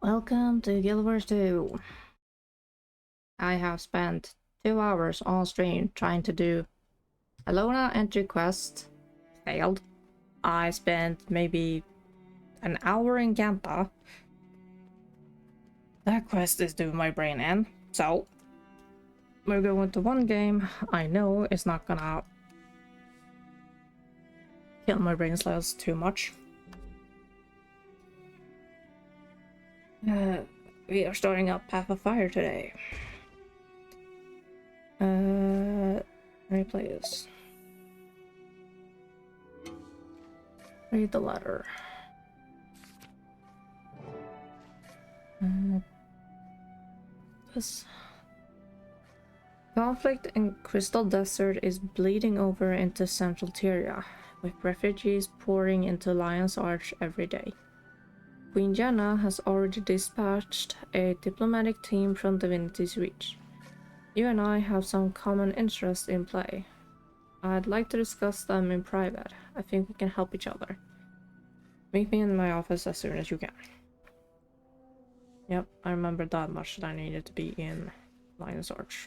Welcome to Guild Wars 2. I have spent 2 hours on stream trying to do Alona entry quest. Failed. I spent maybe an hour in Ganta. That quest is doing my brain in. So, we're going to one game I know is not gonna kill my brain cells too much. We are starting up Path of Fire today. Let me play this. Read the letter. This conflict in Crystal Desert is bleeding over into Central Tyria, with refugees pouring into Lion's Arch every day. Queen Janna has already dispatched a diplomatic team from Divinity's Reach. You and I have some common interests in play. I'd like to discuss them in private. I think we can help each other. Meet me in my office as soon as you can. Yep, I remember that much, that I needed to be in Lion's Arch.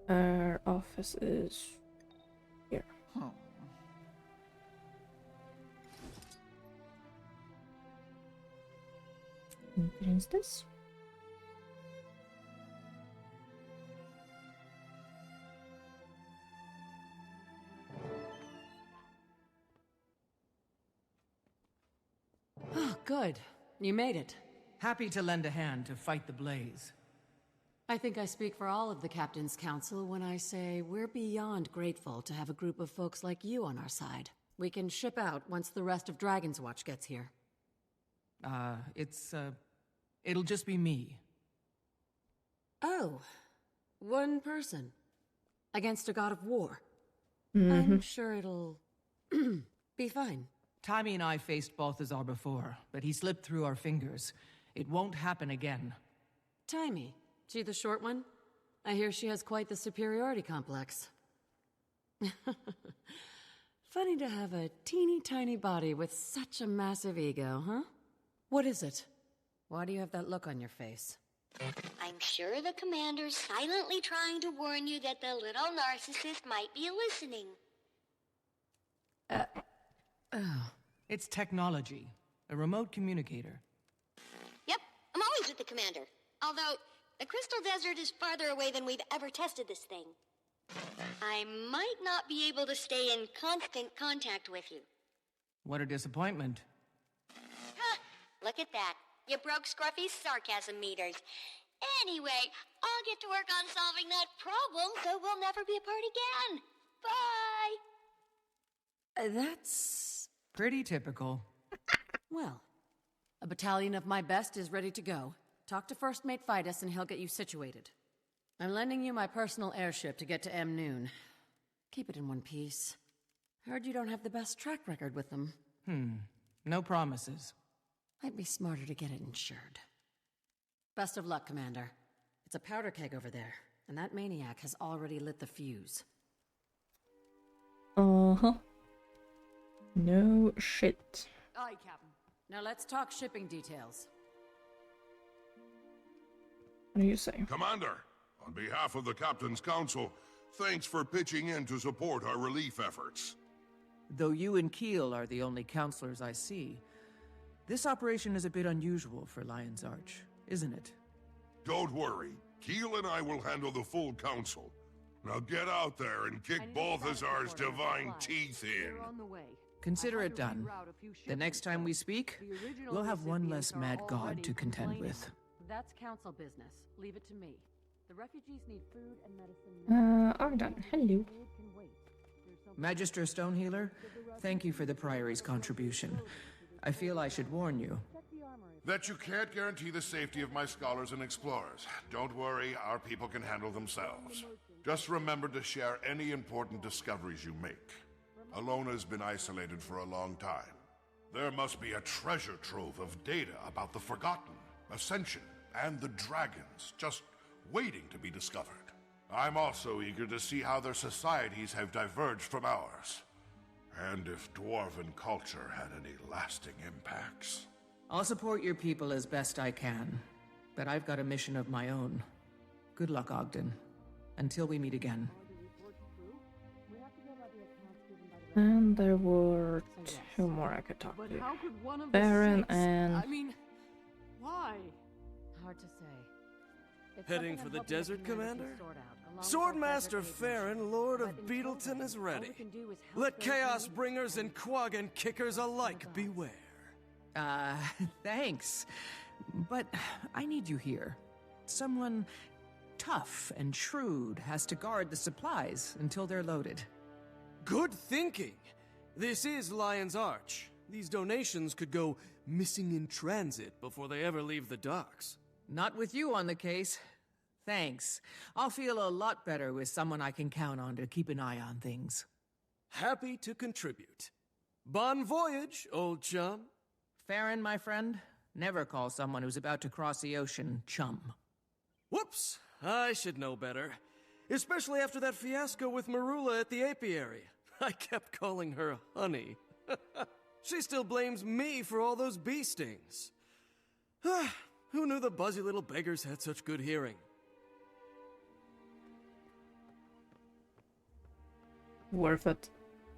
Our office is here. What is this? Oh, good. You made it. Happy to lend a hand to fight the blaze. I think I speak for all of the Captain's Council when I say we're beyond grateful to have a group of folks like you on our side. We can ship out once the rest of Dragon's Watch gets here. It'll just be me. Oh, one person. Against a god of war. Mm-hmm. I'm sure it'll be fine. Taimi and I faced Balthazar before, but he slipped through our fingers. It won't happen again. Taimi, she the short one? I hear she has quite the superiority complex. Funny to have a teeny tiny body with such a massive ego, huh? What is it? Why do you have that look on your face? I'm sure the commander's silently trying to warn you that the little narcissist might be listening. It's technology. A remote communicator. Yep, I'm always with the commander. Although, the Crystal Desert is farther away than we've ever tested this thing. I might not be able to stay in constant contact with you. What a disappointment. Huh, look at that. You broke Scruffy's sarcasm meters. Anyway, I'll get to work on solving that problem so we'll never be apart again. Bye! That's... Pretty typical. Well, a battalion of my best is ready to go. Talk to First Mate Fidus and he'll get you situated. I'm lending you my personal airship to get to M. Noon. Keep it in one piece. Heard you don't have the best track record with them. No promises. Might be smarter to get it insured. Best of luck, Commander. It's a powder keg over there, and that maniac has already lit the fuse. Uh-huh. No shit. Aye, Captain. Now let's talk shipping details. What do you say? Commander, on behalf of the Captain's Council, thanks for pitching in to support our relief efforts. Though you and Keel are the only counselors I see, this operation is a bit unusual for Lion's Arch, isn't it? Don't worry, Keel and I will handle the full council. Now get out there and kick Balthazar's divine teeth in. Consider it done. The next time we speak, we'll have one less mad god to contend with. That's council business. Leave it to me. The refugees need food and medicine. Ardan, hello. Magister Stonehealer, thank you for the Priory's contribution. I feel I should warn you. That you can't guarantee the safety of my scholars and explorers. Don't worry, our people can handle themselves. Just remember to share any important discoveries you make. Alona's been isolated for a long time. There must be a treasure trove of data about the Forgotten, Ascension, and the Dragons, just waiting to be discovered. I'm also eager to see how their societies have diverged from ours. and if dwarven culture had any lasting impacts. I'll support your people as best I can, but I've got a mission of my own. Good luck, Ogden. Until we meet again. And there were two more I could talk But to. how could one of Baron the six? and... I mean, why? Hard to say. It's Heading something for I'm the hoping desert, commander can Commander? sort out, along with Swordmaster our desert agents. Farron, Lord But of until Beetleton, then, is all ready. we can do is help Let those who Chaos need Bringers and Quag and Kickers alike beware. Thanks. But I need you here. Someone tough and shrewd has to guard the supplies until they're loaded. Good thinking. This is Lion's Arch. These donations could go missing in transit before they ever leave the docks. Not with you on the case. Thanks. I'll feel a lot better with someone I can count on to keep an eye on things. Happy to contribute. Bon voyage, old chum. Farron, my friend, never call someone who's about to cross the ocean chum. Whoops, I should know better. Especially after that fiasco with Marula at the apiary. I kept calling her honey. She still blames me for all those bee stings. Who knew the buzzy little beggars had such good hearing? Worth it.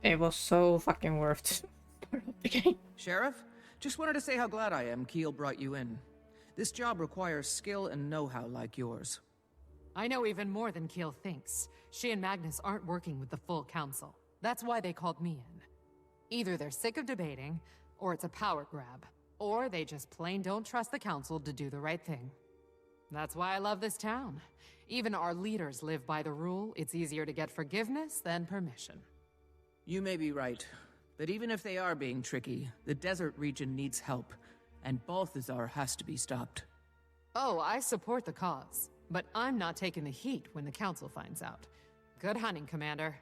It was so fucking worth part of the game. Sheriff, just wanted to say how glad I am Keel brought you in. This job requires skill and know-how like yours. I know even more than Keel thinks. She and Magnus aren't working with the full council. That's why they called me in. Either they're sick of debating, or it's a power grab, or they just plain don't trust the council to do the right thing. That's why I love this town. Even our leaders live by the rule, it's easier to get forgiveness than permission. You may be right, but even if they are being tricky, the desert region needs help, and Balthazar has to be stopped. Oh, I support the cause, but I'm not taking the heat when the council finds out. Good hunting, Commander.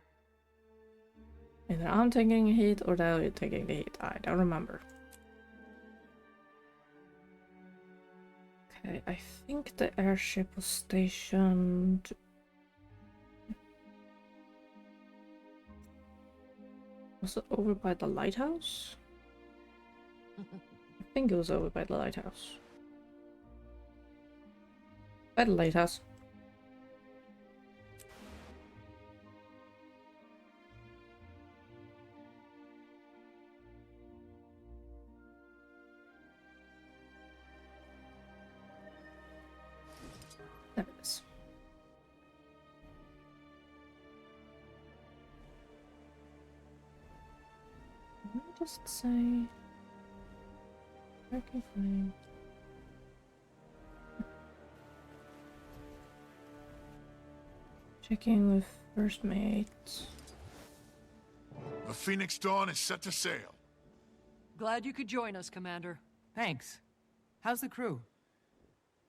Either I'm taking the heat or they're taking the heat. I don't remember. Okay, I think the airship was stationed... Was it over by the lighthouse? I think it was over by the lighthouse. By the lighthouse. There it is. Let me just say... I can find... Checking with first mate. The Phoenix Dawn is set to sail. Glad you could join us, Commander. Thanks. How's the crew?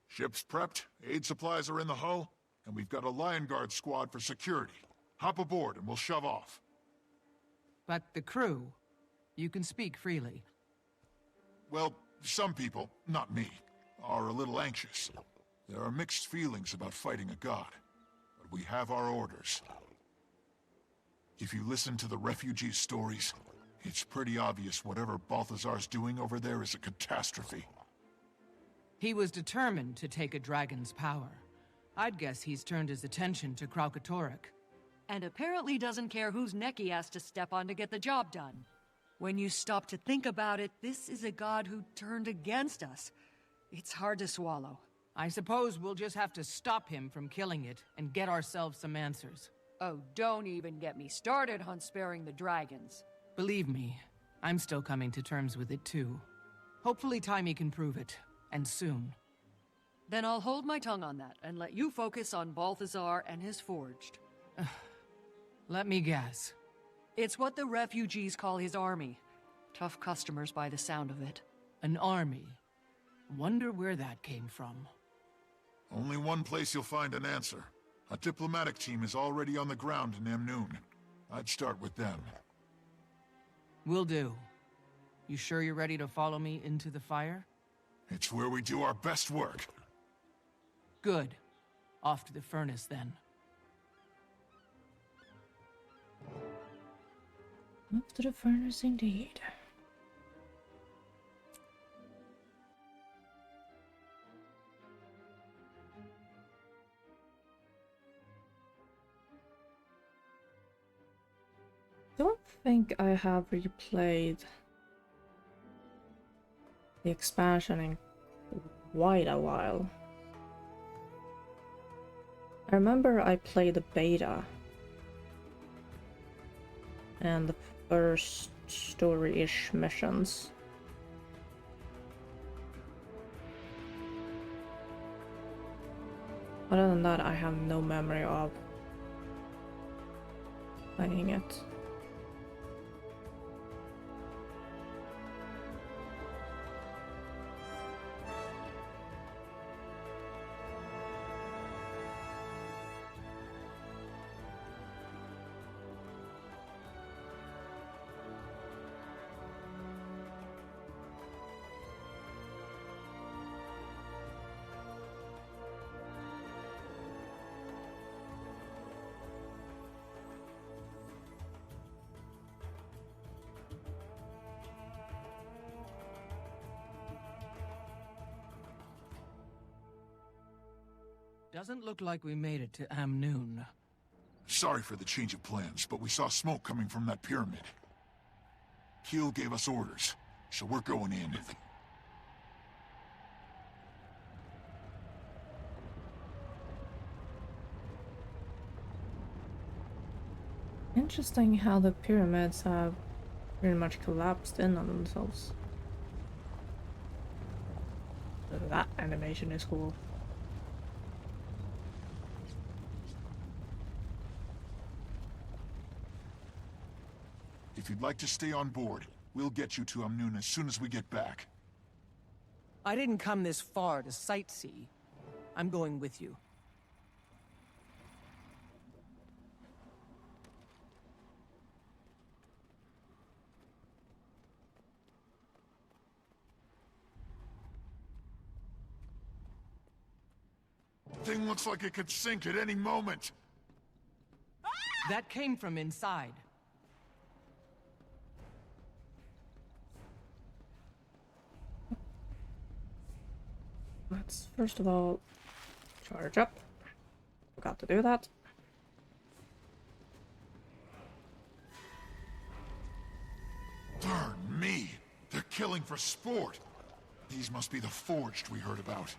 Ship's prepped, aid supplies are in the hull, and we've got a Lion Guard squad for security. Hop aboard and we'll shove off. But the crew, you can speak freely. Well, some people, not me, are a little anxious. There are mixed feelings about fighting a god, but we have our orders. If you listen to the refugees' stories, it's pretty obvious whatever Balthazar's doing over there is a catastrophe. He was determined to take a dragon's power. I'd guess he's turned his attention to Kralkatorrik. And apparently doesn't care whose neck he has to step on to get the job done. When you stop to think about it, this is a god who turned against us. It's hard to swallow. I suppose we'll just have to stop him from killing it and get ourselves some answers. Oh, don't even get me started on sparing the dragons. Believe me, I'm still coming to terms with it too. Hopefully Taimi can prove it, and soon. Then I'll hold my tongue on that and let you focus on Balthazar and his forged. Let me guess. It's what the refugees call his army. Tough customers by the sound of it. An army. Wonder where that came from. Only one place you'll find an answer. A diplomatic team is already on the ground in Amnoon. I'd start with them. Will do. You sure you're ready to follow me into the fire? It's where we do our best work. Good. Off to the furnace, then. Up to the furnace indeed. Don't think I have replayed the expansion in quite a while. I remember I played the beta and the first story-ish missions. Other than that, I have no memory of playing it. Doesn't look like we made it to Amnoon. Sorry for the change of plans, but we saw smoke coming from that pyramid. Keel gave us orders, so we're going in. Interesting how the pyramids have pretty much collapsed in on themselves. That animation is cool. If you'd like to stay on board, we'll get you to Amnoon as soon as we get back. I didn't come this far to sightsee. I'm going with you. Thing looks like it could sink at any moment. That came from inside. Let's first of all charge up. Forgot to do that. Darn me! They're killing for sport. These must be the Forged we heard about.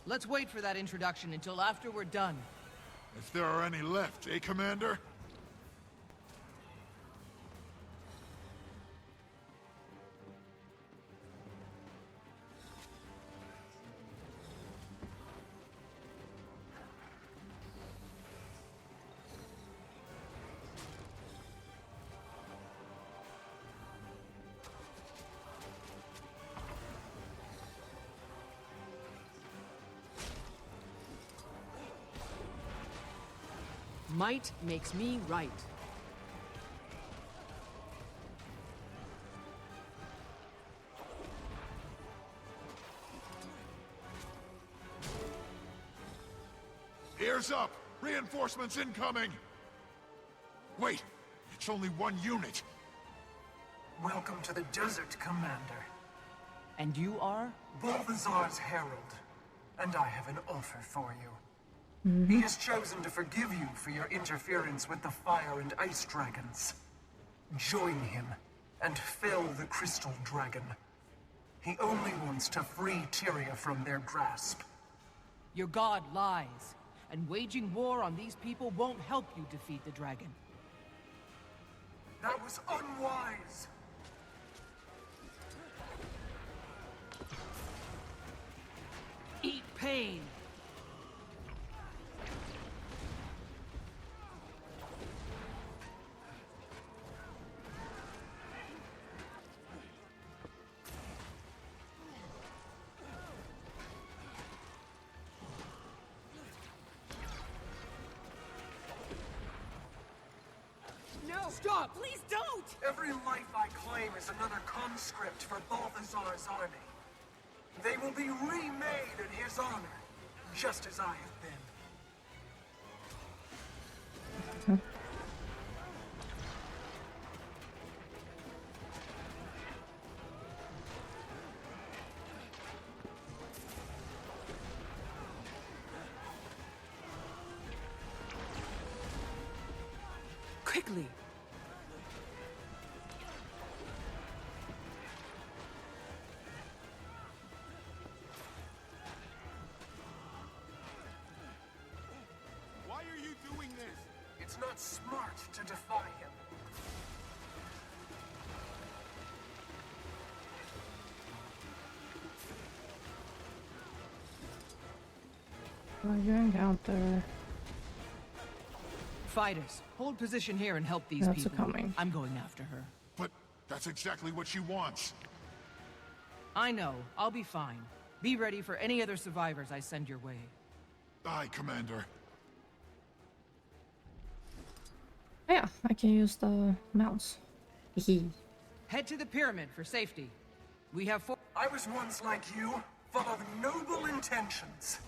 Let's wait for that introduction until after we're done. If there are any left, eh, Commander? Might makes me right. Ears up! Reinforcements incoming! Wait! It's only one unit! Welcome to the desert, Commander. And you are? Balthazar's herald. And I have an offer for you. He has chosen to forgive you for your interference with the Fire and Ice Dragons. Join him, and fell the Crystal Dragon. He only wants to free Tyria from their grasp. Your god lies, and waging war on these people won't help you defeat the dragon. That was unwise! Eat pain! Stop! Please don't! Every life I claim is another conscript for Balthazar's army. They will be remade in his honor, just as I have been. quickly! Why are you doing this? It's not smart to defy him. You encounter. Fighters, hold position here and help these That's people. coming. I'm going after her. But that's exactly what she wants. I know. I'll be fine. Be ready for any other survivors I send your way. Aye, Commander. Yeah, I can use the mouse. Hee. Head to the pyramid for safety. We have four... I was once like you, full of noble intentions.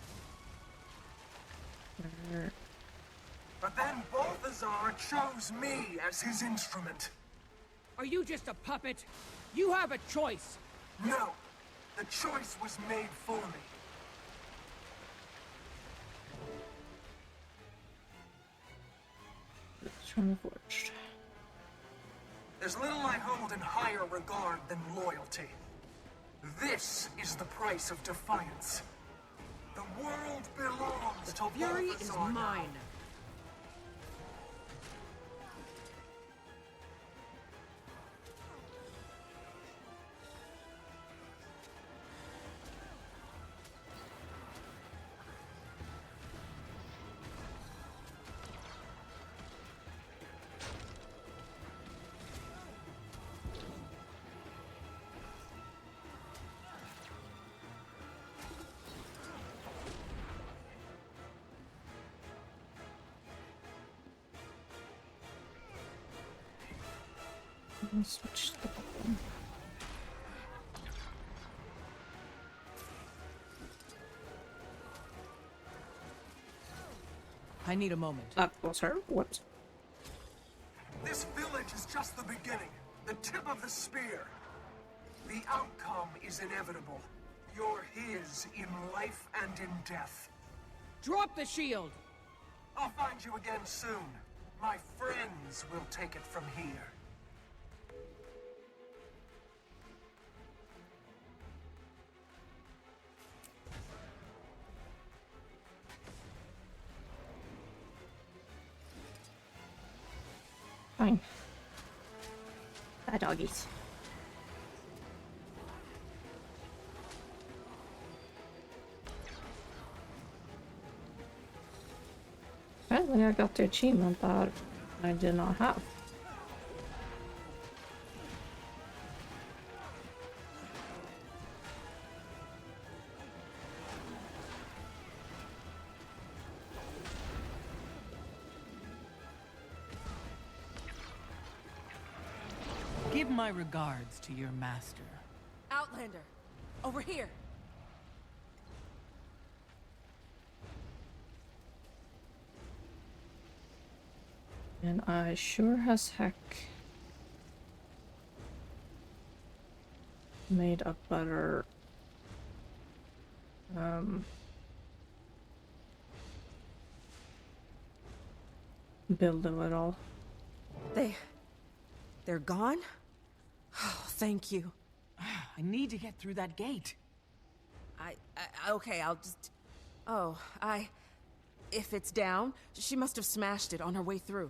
But then Balthazar chose me as his instrument. Are you just a puppet? You have a choice. No, the choice was made for me. Reforged. There's little I hold in higher regard than loyalty. This is the price of defiance. The world belongs to Fury is Balthazar now. mine. Switch the button. I need a moment. That was her. Whoops. This village is just the beginning, the tip of the spear. The outcome is inevitable. You're his in life and in death. Drop the shield. I'll find you again soon. My friends will take it from here. Fine. Bad doggies. Apparently I got the achievement that I did not have. Give my regards to your master. Outlander, over here. And I sure as heck made a better build of it all. They're gone? Oh, thank you. I need to get through that gate. Okay, I'll just... If it's down, she must have smashed it on her way through.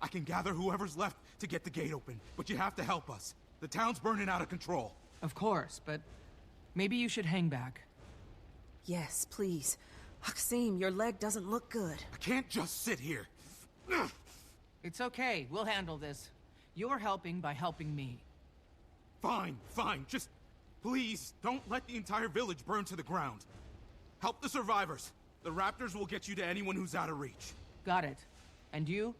I can gather whoever's left to get the gate open, but you have to help us. The town's burning out of control. Of course, but maybe you should hang back. Yes, please. Haksim, your leg doesn't look good. I can't just sit here. It's okay, we'll handle this. You're helping by helping me. Fine, fine. Just please don't let the entire village burn to the ground. Help the survivors. The raptors will get you to anyone who's out of reach. Got it. And you?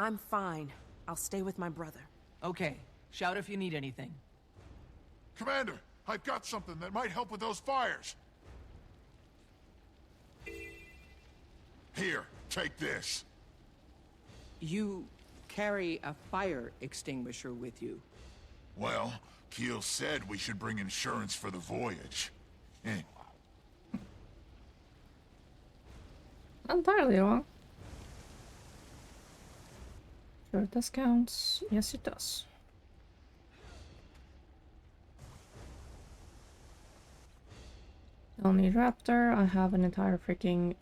I'm fine. I'll stay with my brother. Okay. Shout if you need anything. Commander, I've got something that might help with those fires. Here, take this. You carry a fire extinguisher with you. Well, Keel said we should bring insurance for the voyage. Entirely wrong. Sure, this counts. Yes, it does. Don't need raptor. I have an entire freaking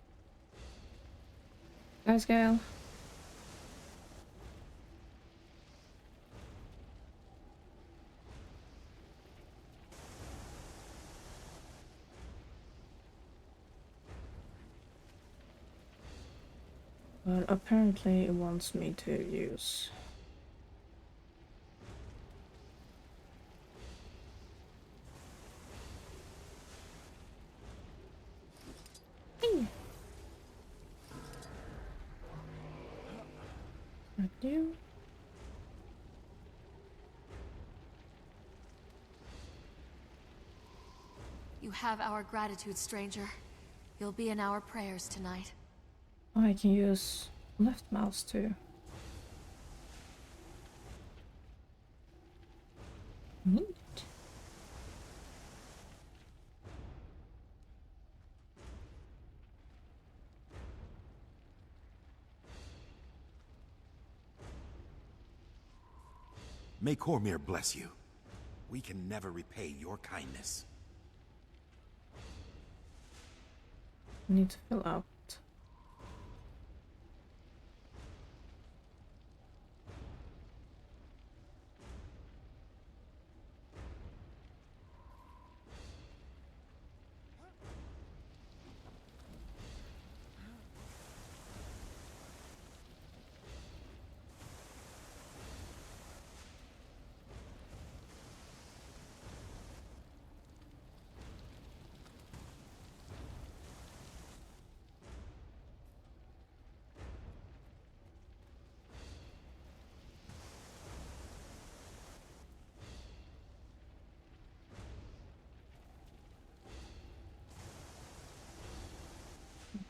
sky scale. But apparently it wants me to use you. You have our gratitude, stranger. You'll be in our prayers tonight. Oh, I can use left mouse too. Neat. May Cormyr bless you. We can never repay your kindness. Need to fill out.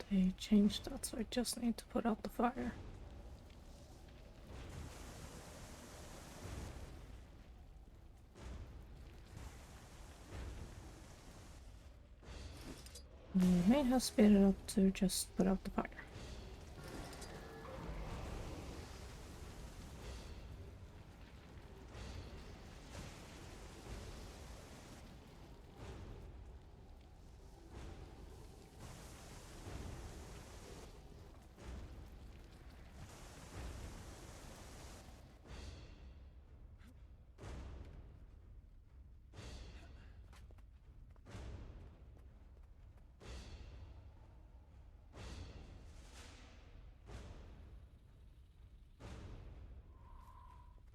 They changed that, so I just need to put out the fire. I may have sped it up to just put out the fire.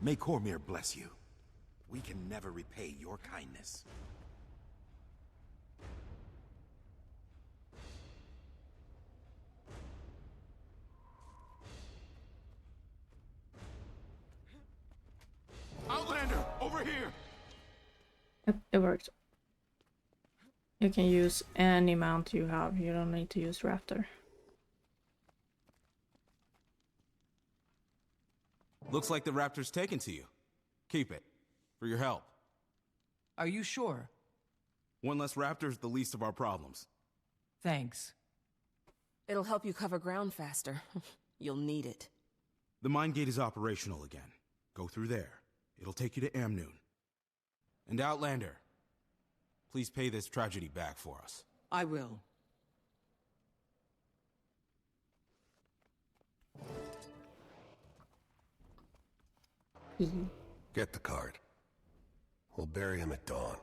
May Cormyr bless you. We can never repay your kindness. Outlander, over here! Yep, it worked. You can use any mount you have. You don't need to use Raptor. Looks like the raptor's taken to you. Keep it. For your help. Are you sure? One less raptor's the least of our problems. Thanks. It'll help you cover ground faster. You'll need it. The mine gate is operational again. Go through there. It'll take you to Amnoon. And Outlander, please pay this tragedy back for us. I will. Get the card. We'll bury him at dawn.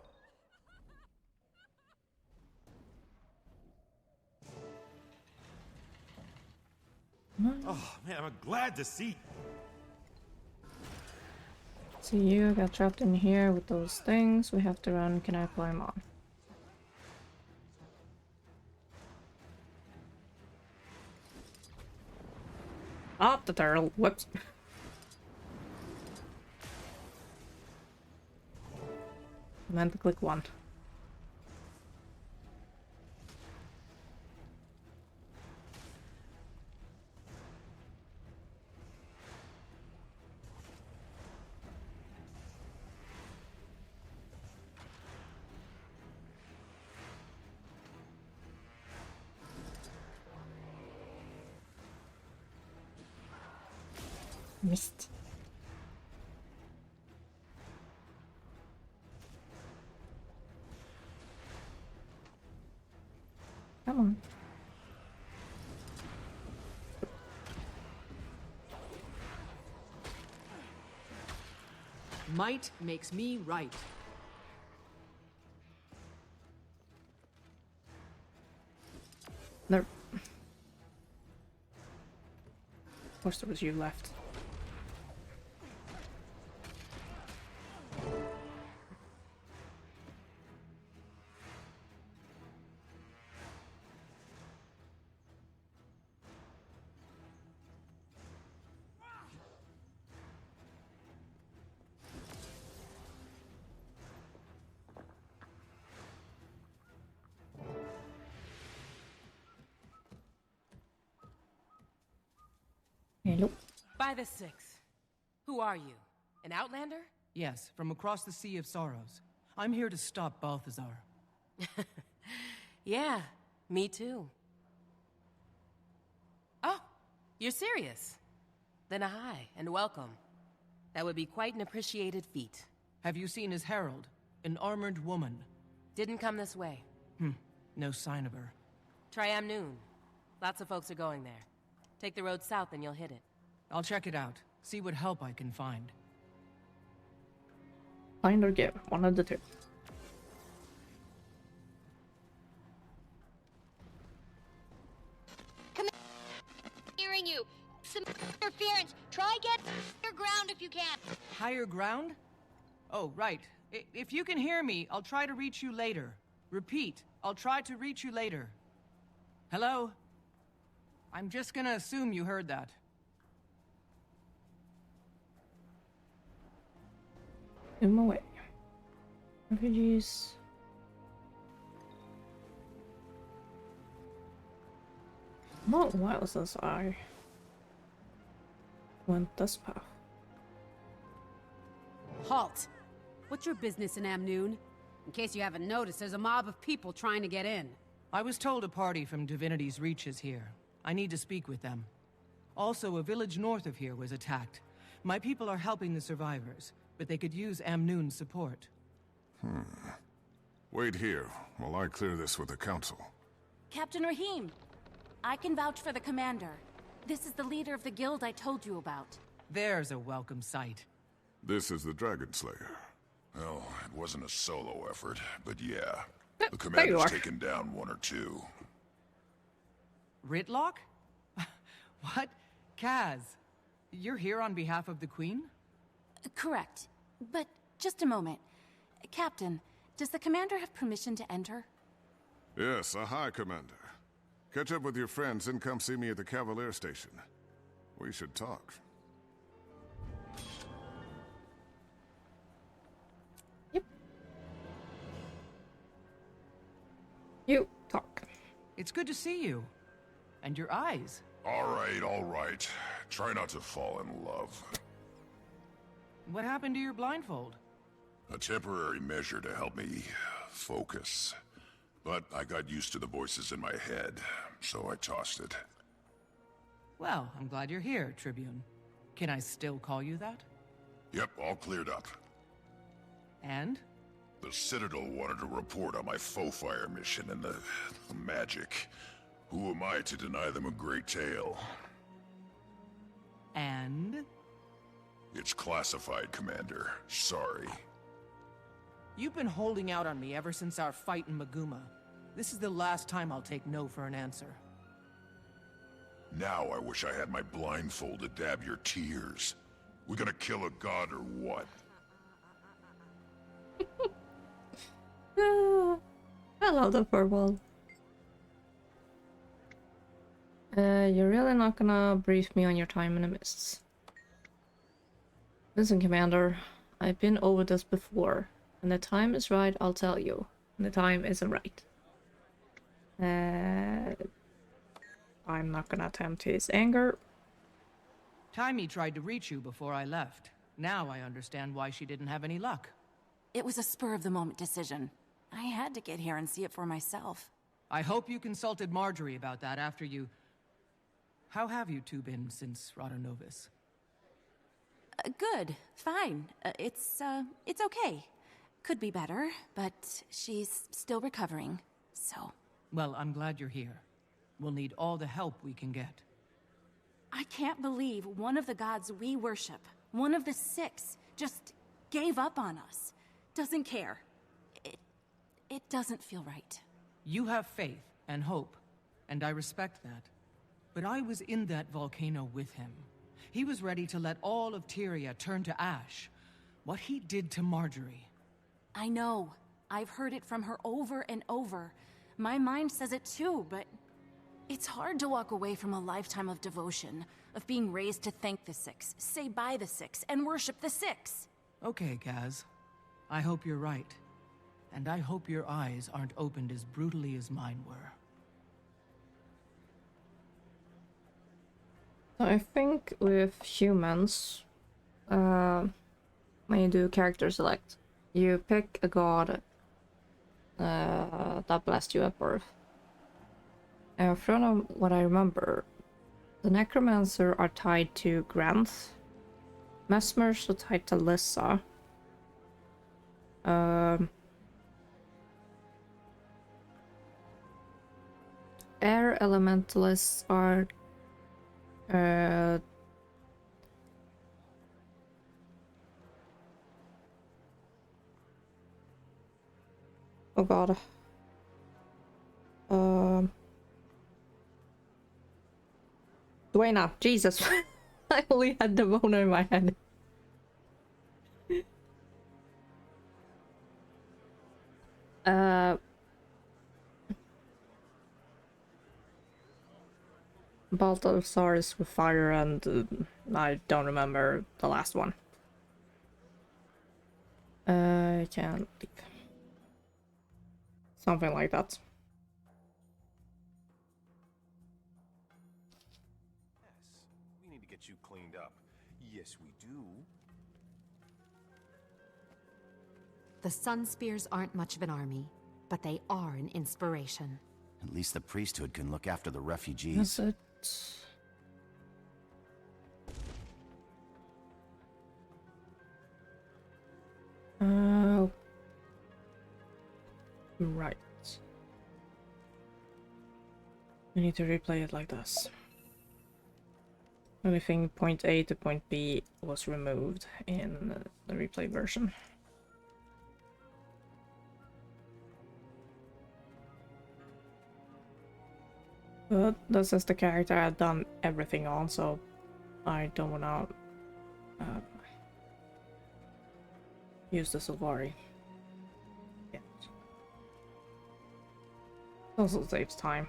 Oh, man, I'm glad to see... See, you got trapped in here with those things. We have to run. Can I climb on? Oh, the turtle. Whoops. I meant to click one. Missed. Come on. Might makes me right. There. Of course, there was you left. Hello. By the Six. Who are you? An outlander? Yes, from across the Sea of Sorrows. I'm here to stop Balthazar. Yeah, me too. Oh, you're serious? Then hi, and welcome. That would be quite an appreciated feat. Have you seen his herald? An armored woman. Didn't come this way. No sign of her. Try Amnoon. Lots of folks are going there. Take the road south and you'll hit it. I'll check it out. See what help I can find. Find or give. One of the two. Come hearing you. Some interference. Try get higher ground if you can. Higher ground? Oh, right. If you can hear me, I'll try to reach you later. Repeat, I'll try to reach you later. Hello? I'm just gonna assume you heard that. Zoom away. Refugees. Not a while since I went this path. Halt! What's your business in Amnoon? In case you haven't noticed, there's a mob of people trying to get in. I was told a party from Divinity's Reach is here. I need to speak with them. Also, a village north of here was attacked. My people are helping the survivors, but they could use Amnoon's support. Wait here while I clear this with the council. Captain Rahim, I can vouch for the commander. This is the leader of the guild I told you about. There's a welcome sight. This is the Dragon Slayer. Well, it wasn't a solo effort, but yeah. The commander's taken down one or two. Ritlock? What? Kaz, you're here on behalf of the Queen? Correct. But just a moment. Captain, does the commander have permission to enter? Yes, aye, Commander. Catch up with your friends and come see me at the Cavalier Station. We should talk. You talk. It's good to see you. And your eyes. All right. Try not to fall in love. What happened to your blindfold? A temporary measure to help me focus. But I got used to the voices in my head, so I tossed it. Well, I'm glad you're here, Tribune. Can I still call you that? Yep, all cleared up. And? The Citadel wanted to report on my faux fire mission and the magic. Who am I to deny them a great tale? And? It's classified, Commander. Sorry. You've been holding out on me ever since our fight in Maguma. This is the last time I'll take no for an answer. Now I wish I had my blindfold to dab your tears. We gonna kill a god or what? I love the purple. You're really not gonna brief me on your time in the mists. Listen, Commander, I've been over this before. When the time is right, I'll tell you. When the time isn't right. I'm not gonna attempt his anger. Taimi tried to reach you before I left. Now I understand why she didn't have any luck. It was a spur-of-the-moment decision. I had to get here and see it for myself. I hope you consulted Marjorie about that after you... How have you two been since Rada Novus? Good. Fine. It's okay. Could be better, but she's still recovering, so... Well, I'm glad you're here. We'll need all the help we can get. I can't believe one of the gods we worship, one of the 6, just gave up on us. Doesn't care. It doesn't feel right. You have faith and hope, and I respect that. But I was in that volcano with him. He was ready to let all of Tyria turn to ash. What he did to Marjorie. I know. I've heard it from her over and over. My mind says it too, but... It's hard to walk away from a lifetime of devotion, of being raised to thank the 6, say bye the 6, and worship the 6. Okay, Gaz. I hope you're right. And I hope your eyes aren't opened as brutally as mine were. I think with humans, when you do character select, you pick a god that blessed you at birth. From what I remember, the Necromancer are tied to Granth, Mesmers are tied to Lissa, Air Elementalists are oh god. Dwayna, Jesus. I only had the boner in my head. Balthazar is with fire, and I don't remember the last one. I can't leave. Something like that. Yes, we need to get you cleaned up. Yes, we do. The Sun Spears aren't much of an army, but they are an inspiration. At least the priesthood can look after the refugees. That's it. Right. We need to replay it like this. Only thing point A to point B was removed in the replay version. But this is the character I've done everything on, so I don't wanna use the Sylvari yet. Also saves time.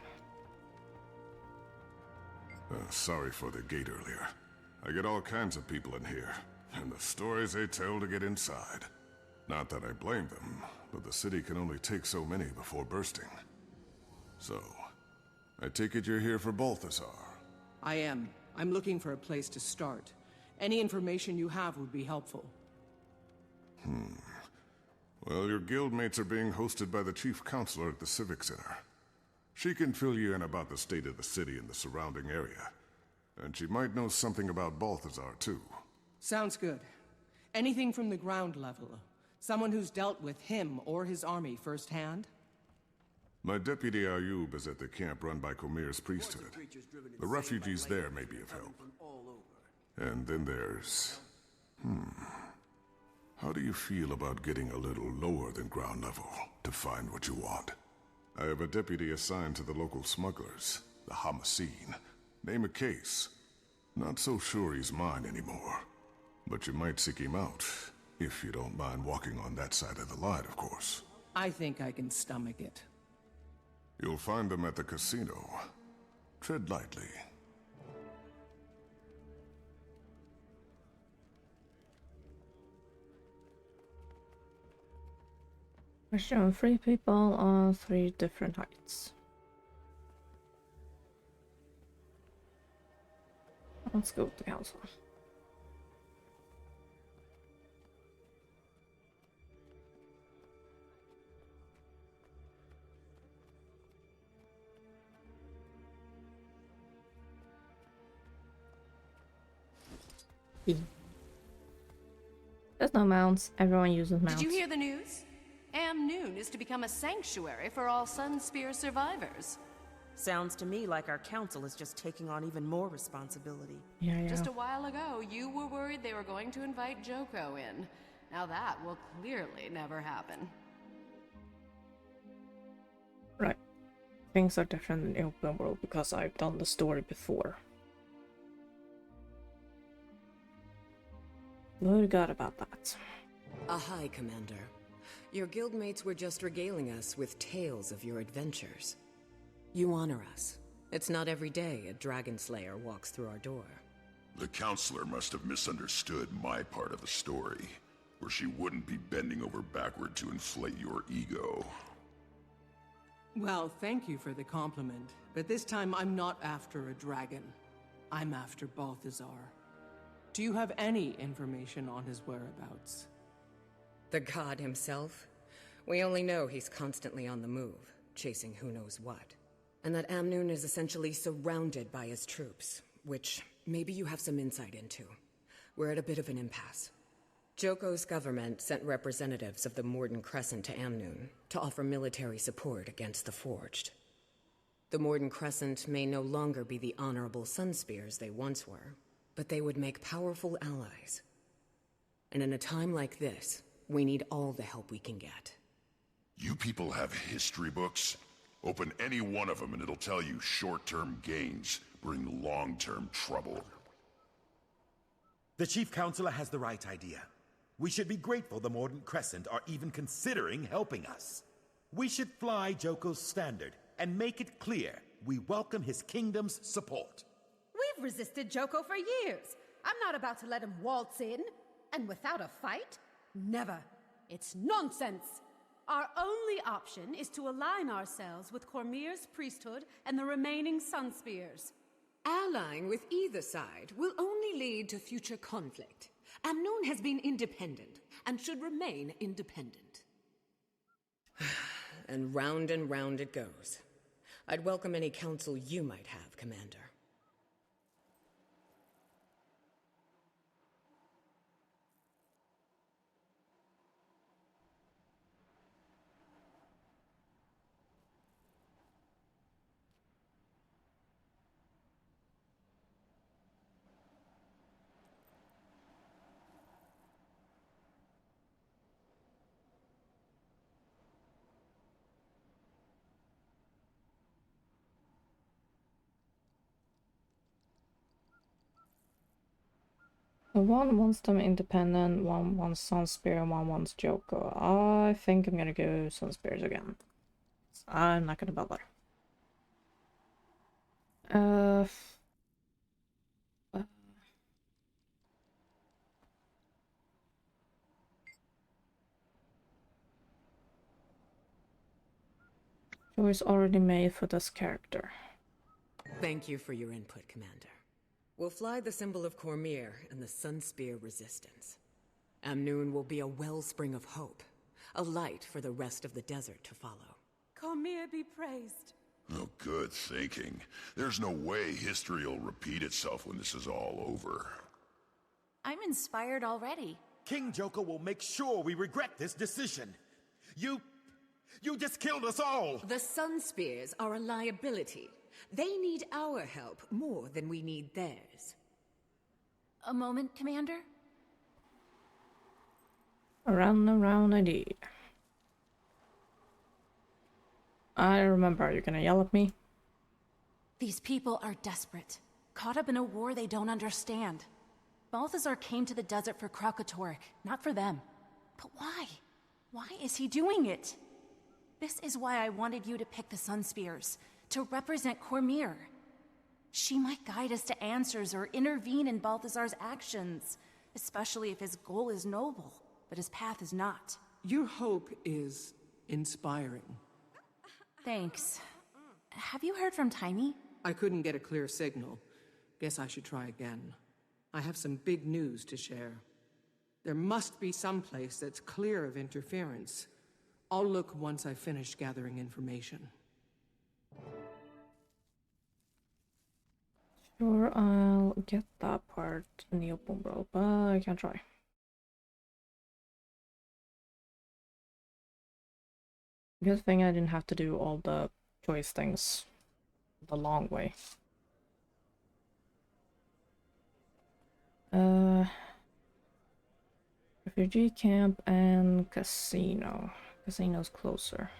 Sorry for the gate earlier. I get all kinds of people in here, and the stories they tell to get inside. Not that I blame them, but the city can only take so many before bursting. So, I take it you're here for Balthazar. I am. I'm looking for a place to start. Any information you have would be helpful. Well, your guildmates are being hosted by the chief counselor at the Civic Center. She can fill you in about the state of the city and the surrounding area. And she might know something about Balthazar, too. Sounds good. Anything from the ground level? Someone who's dealt with him or his army firsthand? My deputy Ayub is at the camp run by Comir's priesthood. The refugees there may be of help. And then there's... How do you feel about getting a little lower than ground level to find what you want? I have a deputy assigned to the local smugglers, the Hamaseen. Name a case. Not so sure he's mine anymore. But you might seek him out, if you don't mind walking on that side of the line, of course. I think I can stomach it. You'll find them at the casino. Tread lightly. We're showing 3 people on 3 different heights. Let's go to the council. There's no mounts. Everyone uses mounts. Did you hear the news? Amnoon is to become a sanctuary for all Sunspear survivors. Sounds to me like our council is just taking on even more responsibility. Yeah. Just a while ago, you were worried they were going to invite Joko in. Now that will clearly never happen. Right. Things are different in the open world because I've done the story before. Forgot about that. Ahai, Commander. Your guildmates were just regaling us with tales of your adventures. You honor us. It's not every day a Dragon Slayer walks through our door. The Counselor must have misunderstood my part of the story, where she wouldn't be bending over backward to inflate your ego. Well, thank you for the compliment, but this time I'm not after a dragon. I'm after Balthazar. Do you have any information on his whereabouts? The god himself? We only know he's constantly on the move, chasing who knows what. And that Amnoon is essentially surrounded by his troops, which maybe you have some insight into. We're at a bit of an impasse. Joko's government sent representatives of the Morden Crescent to Amnoon to offer military support against the Forged. The Morden Crescent may no longer be the honorable Sunspears they once were, but they would make powerful allies. And in a time like this, we need all the help we can get. You people have history books? Open any one of them and it'll tell you short-term gains bring long-term trouble. The Chief Counselor has the right idea. We should be grateful the Mordant Crescent are even considering helping us. We should fly Joko's standard and make it clear we welcome his kingdom's support. We've resisted Joko for years. I'm not about to let him waltz in. And without a fight? Never. It's nonsense. Our only option is to align ourselves with Cormyr's priesthood and the remaining Sunspears. Allying with either side will only lead to future conflict. Amnoon has been independent, and should remain independent. And round it goes. I'd welcome any counsel you might have, Commander. One wants them independent, one wants Sunspear, and one wants Joko. I think I'm gonna go Sunspears again. I'm not gonna bother. Choice already made for this character. Thank you for your input, Commander. We'll fly the symbol of Cormyr and the Sunspear Resistance. Amnoon will be a wellspring of hope, a light for the rest of the desert to follow. Cormyr be praised. Oh, good thinking. There's no way history will repeat itself when this is all over. I'm inspired already. King Joko will make sure we regret this decision. You just killed us all! The Sunspears are a liability. They need our help more than we need theirs. A moment, Commander? Around indeed. I remember, you're gonna yell at me? These people are desperate, caught up in a war they don't understand. Balthazar came to the desert for Kralkatorrik, not for them. But why? Why is he doing it? This is why I wanted you to pick the Sunspears, to represent Cormyr. She might guide us to answers or intervene in Balthazar's actions, especially if his goal is noble, but his path is not. Your hope is inspiring. Thanks. Have you heard from Taimi? I couldn't get a clear signal. Guess I should try again. I have some big news to share. There must be some place that's clear of interference. I'll look once I've finished gathering information. Sure, I'll get that part in the open world, but I can try. Good thing I didn't have to do all the choice things the long way. Refugee camp and casino. Casino's closer.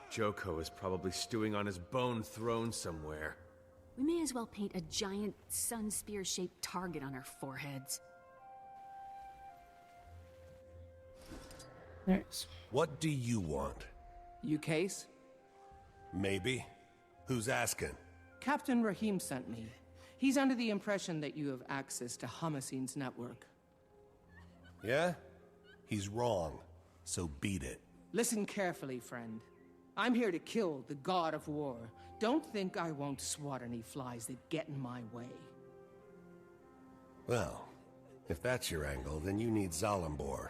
Joko is probably stewing on his bone throne somewhere. We may as well paint a giant sun spear-shaped target on our foreheads. There's... What do you want? You case? Maybe. Who's asking? Captain Rahim sent me. He's under the impression that you have access to Hamaseen's network. Yeah? He's wrong. So beat it. Listen carefully, friend. I'm here to kill the god of war. Don't think I won't swat any flies that get in my way. Well, if that's your angle, then you need Zalimbor.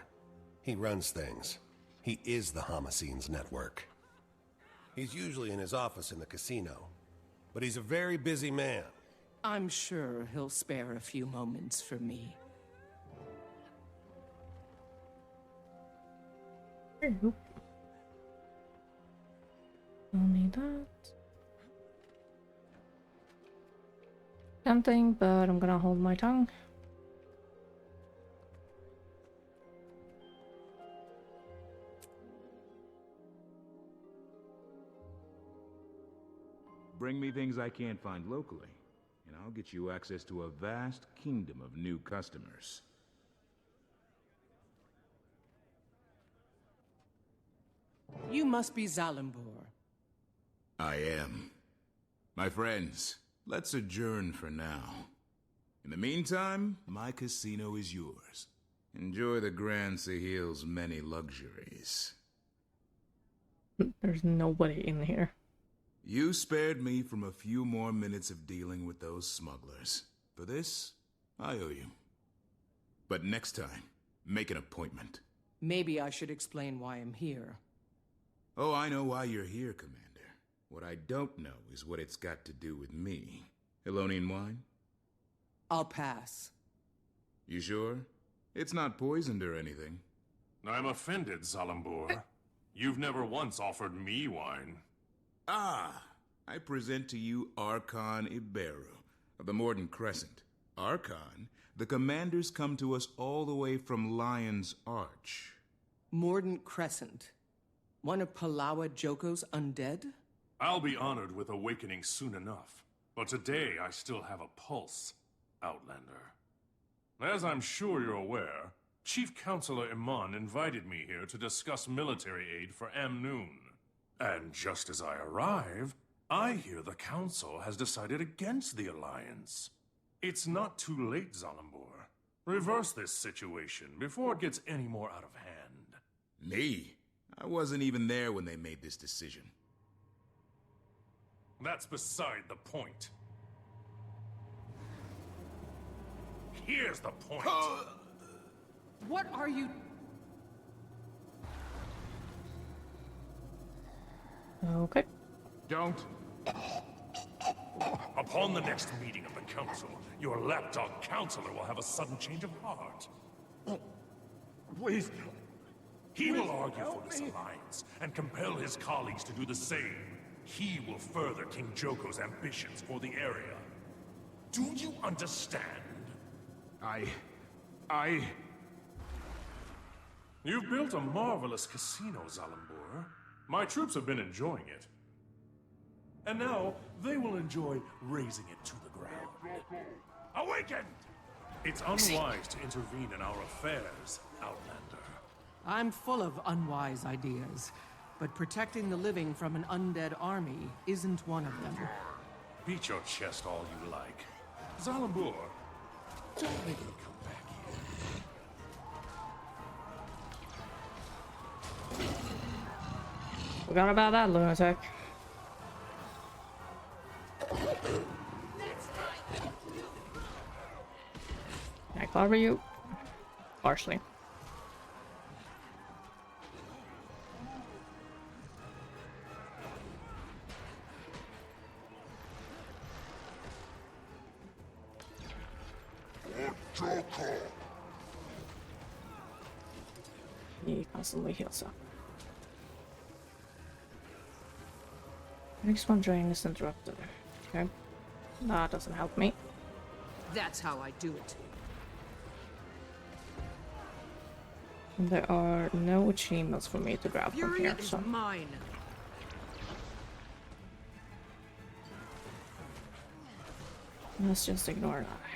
He runs things. He is the Hamaseen's network. He's usually in his office in the casino, but he's a very busy man. I'm sure he'll spare a few moments for me. Don't need that. Tempting, but I'm gonna hold my tongue. Bring me things I can't find locally, and I'll get you access to a vast kingdom of new customers. You must be Zalimbor. I am. My friends, let's adjourn for now. In the meantime, my casino is yours. Enjoy the Grand Sahil's many luxuries. There's nobody in here. You spared me from a few more minutes of dealing with those smugglers. For this, I owe you. But next time, make an appointment. Maybe I should explain why I'm here. Oh, I know why you're here, Commander. What I don't know is what it's got to do with me. Elonian wine? I'll pass. You sure? It's not poisoned or anything. I'm offended, Zalimbor. You've never once offered me wine. Ah, I present to you Archon Iberu of the Morden Crescent. Archon, the commanders come to us all the way from Lion's Arch. Morden Crescent? One of Palawa Joko's undead? I'll be honored with awakening soon enough. But today I still have a pulse, Outlander. As I'm sure you're aware, Chief Counselor Iman invited me here to discuss military aid for Amnoon. And just as I arrive, I hear the Council has decided against the Alliance. It's not too late, Zalimbor. Reverse this situation before it gets any more out of hand. Me? I wasn't even there when they made this decision. That's beside the point. Here's the point. What are you... Okay. Don't. Upon the next meeting of the Council, your lapdog counselor will have a sudden change of heart. Please. He will argue for this alliance and compel his colleagues to do the same. He will further King Joko's ambitions for the area. Do you understand? You've built a marvelous casino, Zalimbor. My troops have been enjoying it. And now, they will enjoy razing it to the ground. Awaken! It's unwise to intervene in our affairs, Outlander. I'm full of unwise ideas, but protecting the living from an undead army isn't one of them. Beat your chest all you like. Zalimbor, don't make me come back here. Forgot about that lunatic. Can I cover you? Partially. He constantly heals up. Next one drain is interrupted. Okay. That doesn't help me. That's how I do it. And there are no achievements for me to grab from Fury here, is so mine. let's just ignore that.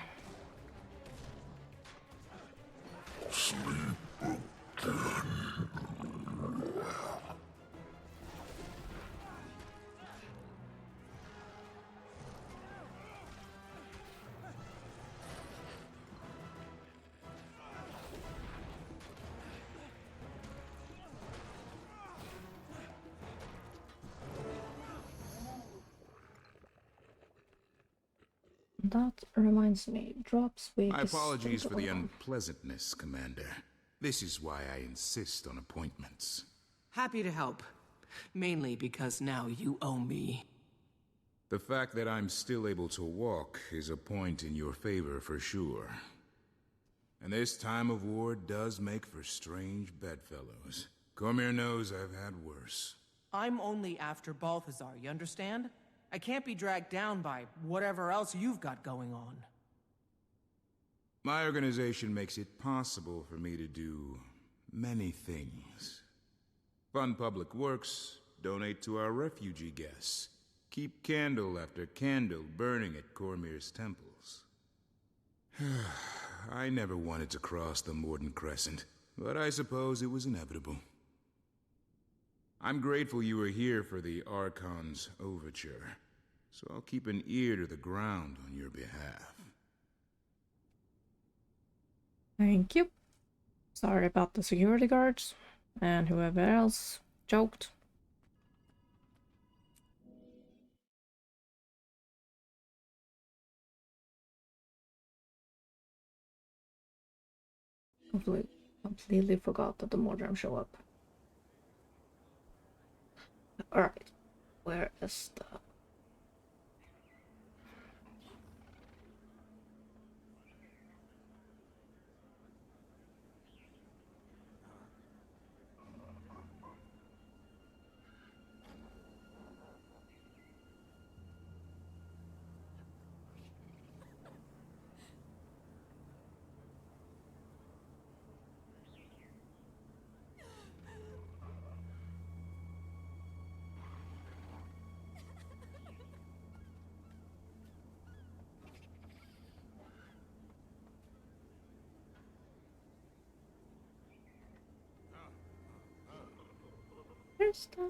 That reminds me, drops week. My apologies for the unpleasantness, Commander. This is why I insist on appointments. Happy to help. Mainly because now you owe me. The fact that I'm still able to walk is a point in your favor for sure. And this time of war does make for strange bedfellows. Cormyr knows I've had worse. I'm only after Balthazar, you understand? I can't be dragged down by whatever else you've got going on. My organization makes it possible for me to do many things. Fund public works, donate to our refugee guests, keep candle after candle burning at Cormyr's temples. I never wanted to cross the Morden Crescent, but I suppose it was inevitable. I'm grateful you were here for the Archon's overture, so I'll keep an ear to the ground on your behalf. Thank you. Sorry about the security guards and whoever else joked. Completely forgot that the Mordram show up. Alright, where is the... Where's the...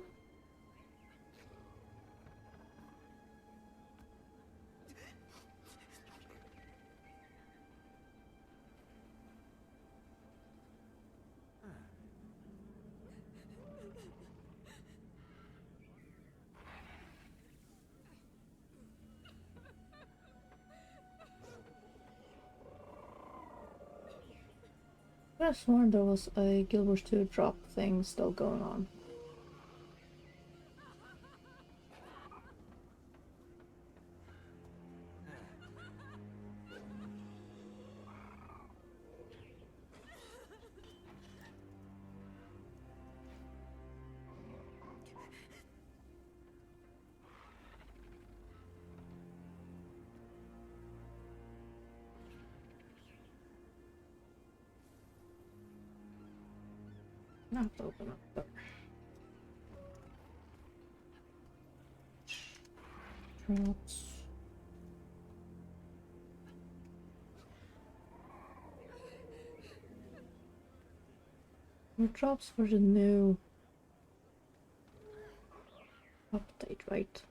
I could have sworn there was a Guild Wars 2 drop thing still going on. I have to open up the drops. More drops for the new update, right?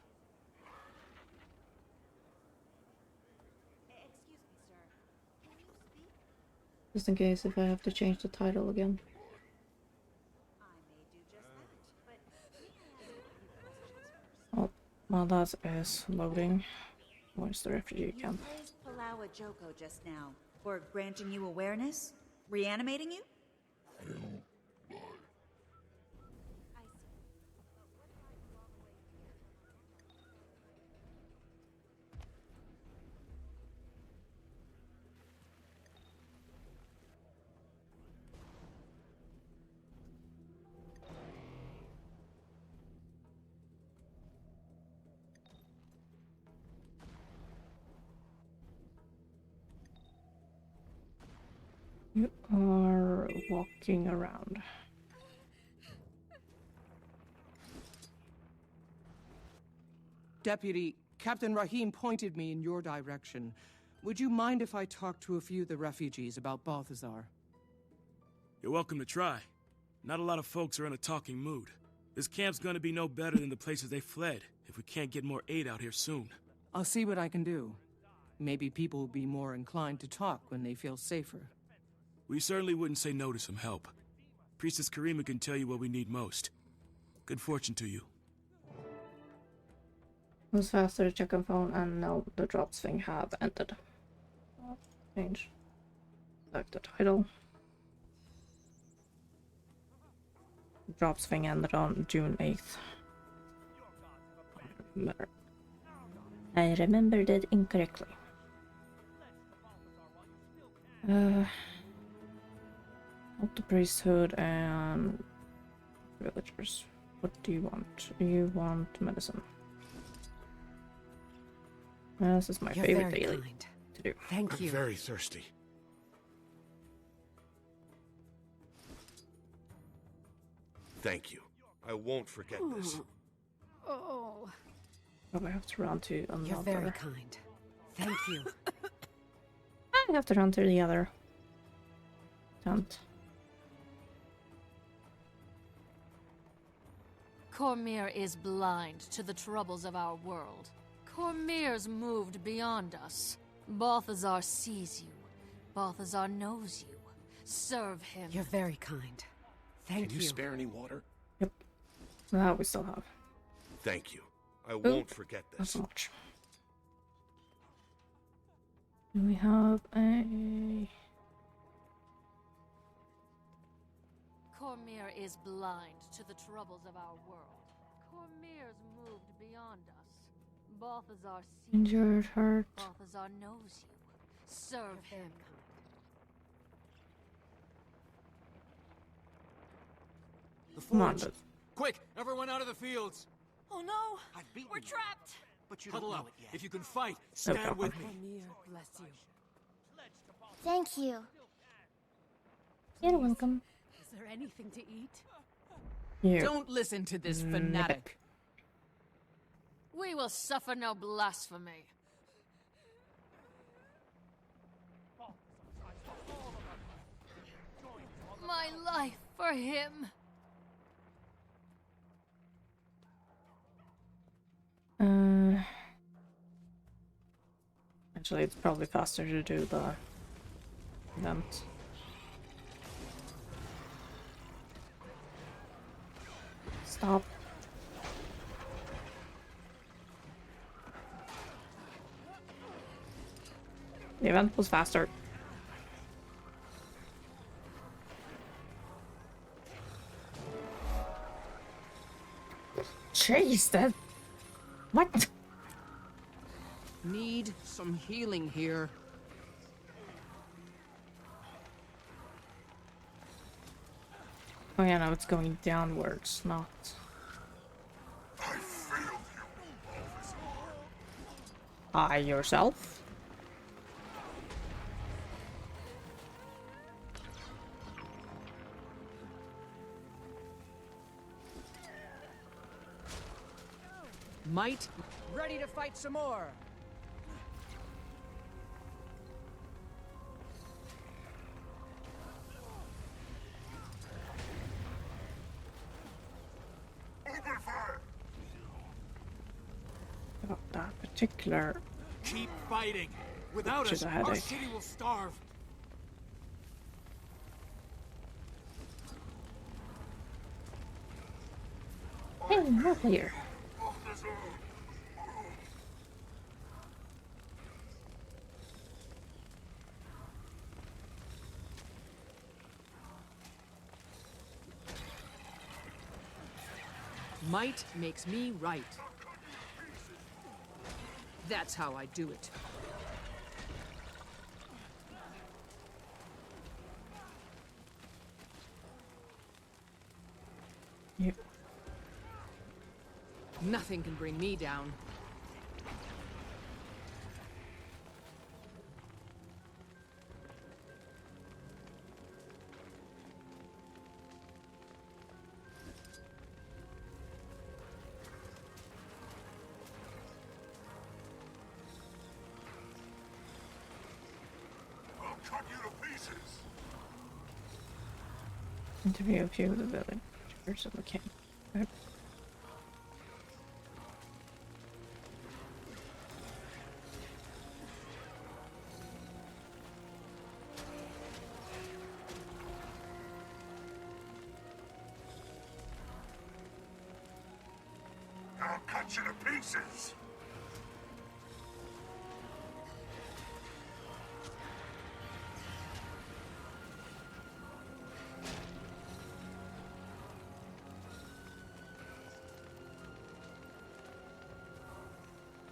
Just in case if I have to change the title again. Oh, while that is loading, where's the refugee camp? You praised Palawa Joko just now for granting you awareness, reanimating you. You are walking around. Deputy, Captain Rahim pointed me in your direction. Would you mind if I talked to a few of the refugees about Balthazar? You're welcome to try. Not a lot of folks are in a talking mood. This camp's gonna be no better than the places they fled if we can't get more aid out here soon. I'll see what I can do. Maybe people will be more inclined to talk when they feel safer. We certainly wouldn't say no to some help. Priestess Karima can tell you what we need most. Good fortune to you. Moves faster, check on phone, and no, the drops thing have ended. Change. Select the title. Drops thing ended on June 8th. I remembered it incorrectly. Help the priesthood and villagers. What do you want? You want medicine. This is my favorite daily to do. Thank you. I'm very thirsty. Thank you. I won't forget this. Oh. Probably have to run to another. You're very kind. Thank you. I have to run to the other tent. Cormyr is blind to the troubles of our world. Cormyr's moved beyond us. Balthazar sees you. Balthazar knows you. Serve him. You're very kind. Thank Can you spare any water? Yep. That we still have. Thank you. I won't forget this. Not so much. We have a... Cormyr is blind to the troubles of our world. Cormyr's moved beyond us. Balthazar sees Injured, hurt. Balthazar knows you. Serve him. The Come on, forge. Quick, everyone out of the fields. Oh no! We're trapped! But you huddle up. If you can fight, Oh, stand with me. Cormyr, bless you. Thank you. You're welcome. Is there anything to eat? You. Don't listen to this fanatic. We will suffer no blasphemy. My life for him. Actually, it's probably faster to do the event. Stop. The event was faster. Jeez, that... What? Need some healing here. Oh yeah, no, it's going downwards, not... I yourself? Might, ready to fight some more. About that particular... Keep fighting. Without us, a our headache. city will starve. Hey, more here. Might makes me right. That's how I do it. Yep. Nothing can bring me down. Interview a few of the villagers. Okay. Right. I'll cut you to pieces!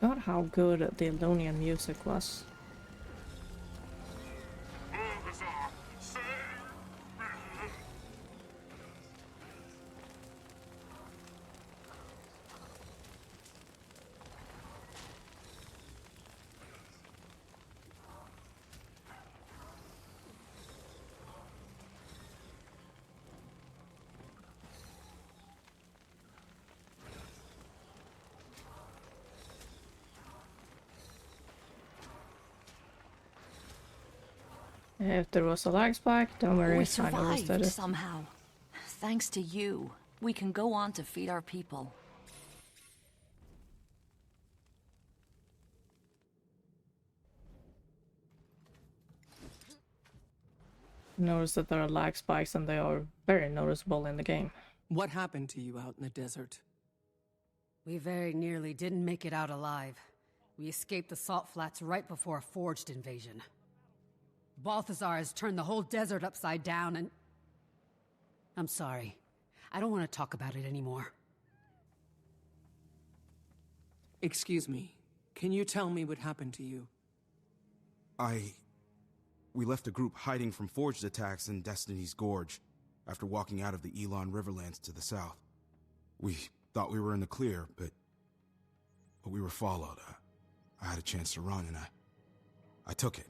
God, how good the Elonian music was. If there was a lag spike, don't worry, We I noticed survived it. somehow. Thanks to you, we can go on to feed our people. Notice that there are lag spikes and they are very noticeable in the game. What happened to you out in the desert? We very nearly didn't make it out alive. We escaped the salt flats right before a forged invasion. Balthazar has turned the whole desert upside down and... I'm sorry. I don't want to talk about it anymore. Excuse me. Can you tell me what happened to you? We left a group hiding from forged attacks in Destiny's Gorge after walking out of the Elon Riverlands to the south. We thought we were in the clear, but we were followed. I had a chance to run and I took it.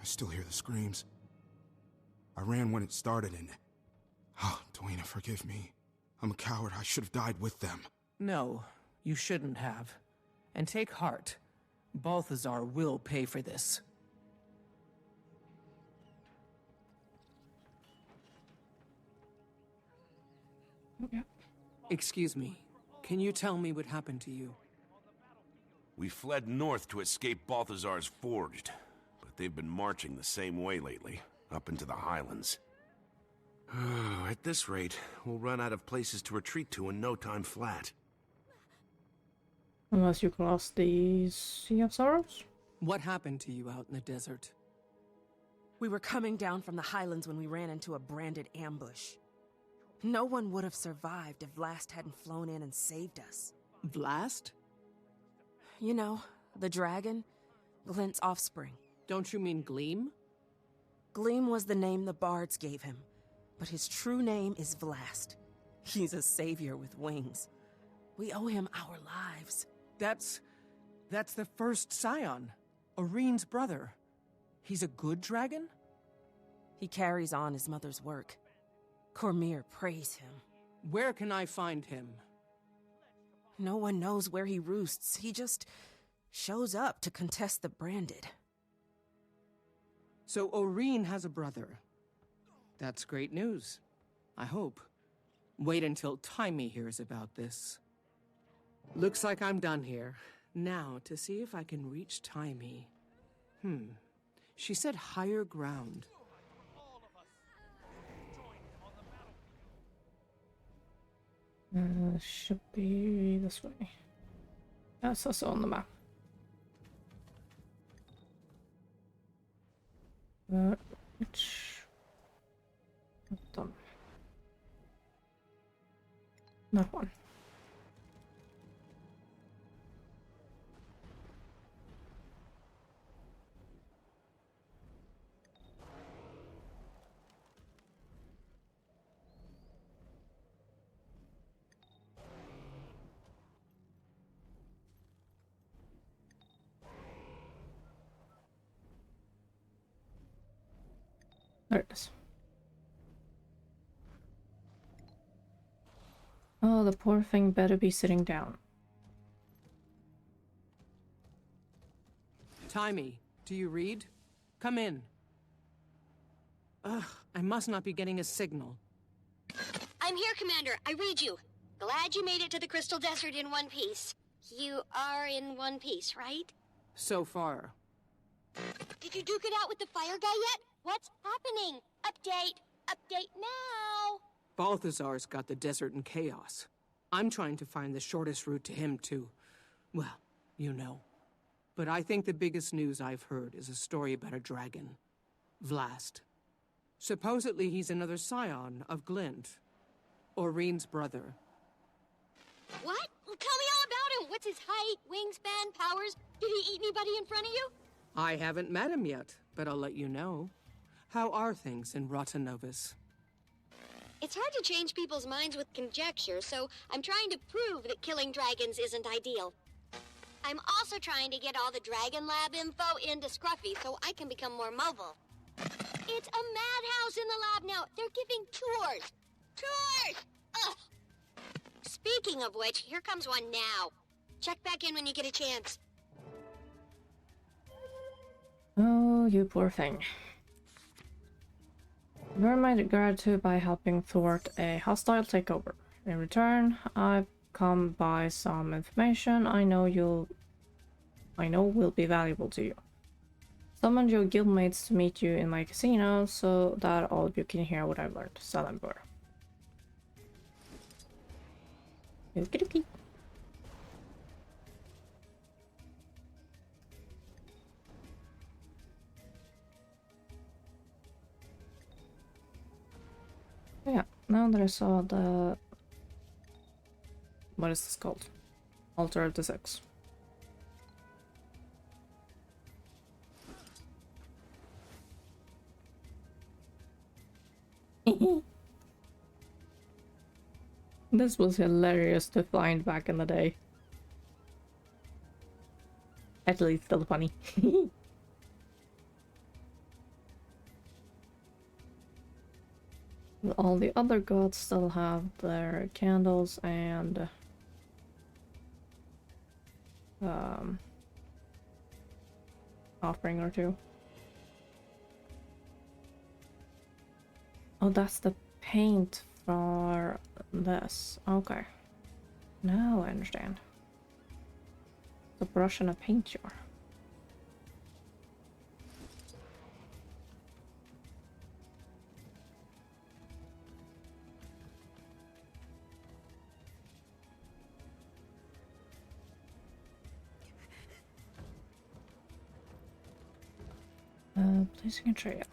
I still hear the screams. I ran when it started and... Oh, Dwayne, forgive me. I'm a coward. I should have died with them. No, you shouldn't have. And take heart. Balthazar will pay for this. Okay. Excuse me. Can you tell me what happened to you? We fled north to escape Balthazar's Forged, but they've been marching the same way lately, up into the highlands. At this rate, we'll run out of places to retreat to in no time flat. Unless you cross the Sea of Sorrows? What happened to you out in the desert? We were coming down from the highlands when we ran into a branded ambush. No one would have survived if Vlast hadn't flown in and saved us. Vlast? You know, the dragon, Glint's offspring. Don't you mean Gleam? Gleam was the name the bards gave him, but his true name is Vlast. He's a savior with wings. We owe him our lives. That's the first scion, Oreen's brother. He's a good dragon? He carries on his mother's work. Cormyr praise him. Where can I find him? No one knows where he roosts. He just shows up to contest the branded. So Oreen has a brother. That's great news. I hope. Wait until Taimi hears about this. Looks like I'm done here. Now, to see if I can reach Taimi. She said higher ground. Should be this way. That's also on the map. Which... Done. Not one. There it is. Oh, the poor thing better be sitting down. Taimi, do you read? Come in. Ugh, I must not be getting a signal. I'm here, Commander. I read you. Glad you made it to the Crystal Desert in one piece. You are in one piece, right? So far. Did you duke it out with the fire guy yet? What's happening? Update! Update now! Balthazar's got the desert in chaos. I'm trying to find the shortest route to him, too. Well, you know. But I think the biggest news I've heard is a story about a dragon. Vlast. Supposedly he's another scion of Glint. Oreen's brother. What? Well, tell me all about him. What's his height, wingspan, powers? Did he eat anybody in front of you? I haven't met him yet, but I'll let you know. How are things in Rotanovis? It's hard to change people's minds with conjecture, so I'm trying to prove that killing dragons isn't ideal. I'm also trying to get all the Dragon Lab info into Scruffy so I can become more mobile. It's a madhouse in the lab now. They're giving tours. Tours! Ugh! Speaking of which, here comes one now. Check back in when you get a chance. Oh, you poor thing. Earn my gratitude by helping thwart a hostile takeover. In return, I've come by some information I know will be valuable to you. Summoned your guildmates to meet you in my casino so that all of you can hear what I've learned. Zalambur. Okie dokie. Yeah, now that I saw the... What is this called? Altar of the Six. This was hilarious to find back in the day. At least still funny. All the other gods still have their candles and offering or two. Oh, that's the paint for this. Okay. Now I understand. The brush and a paint jar. Placing a trail.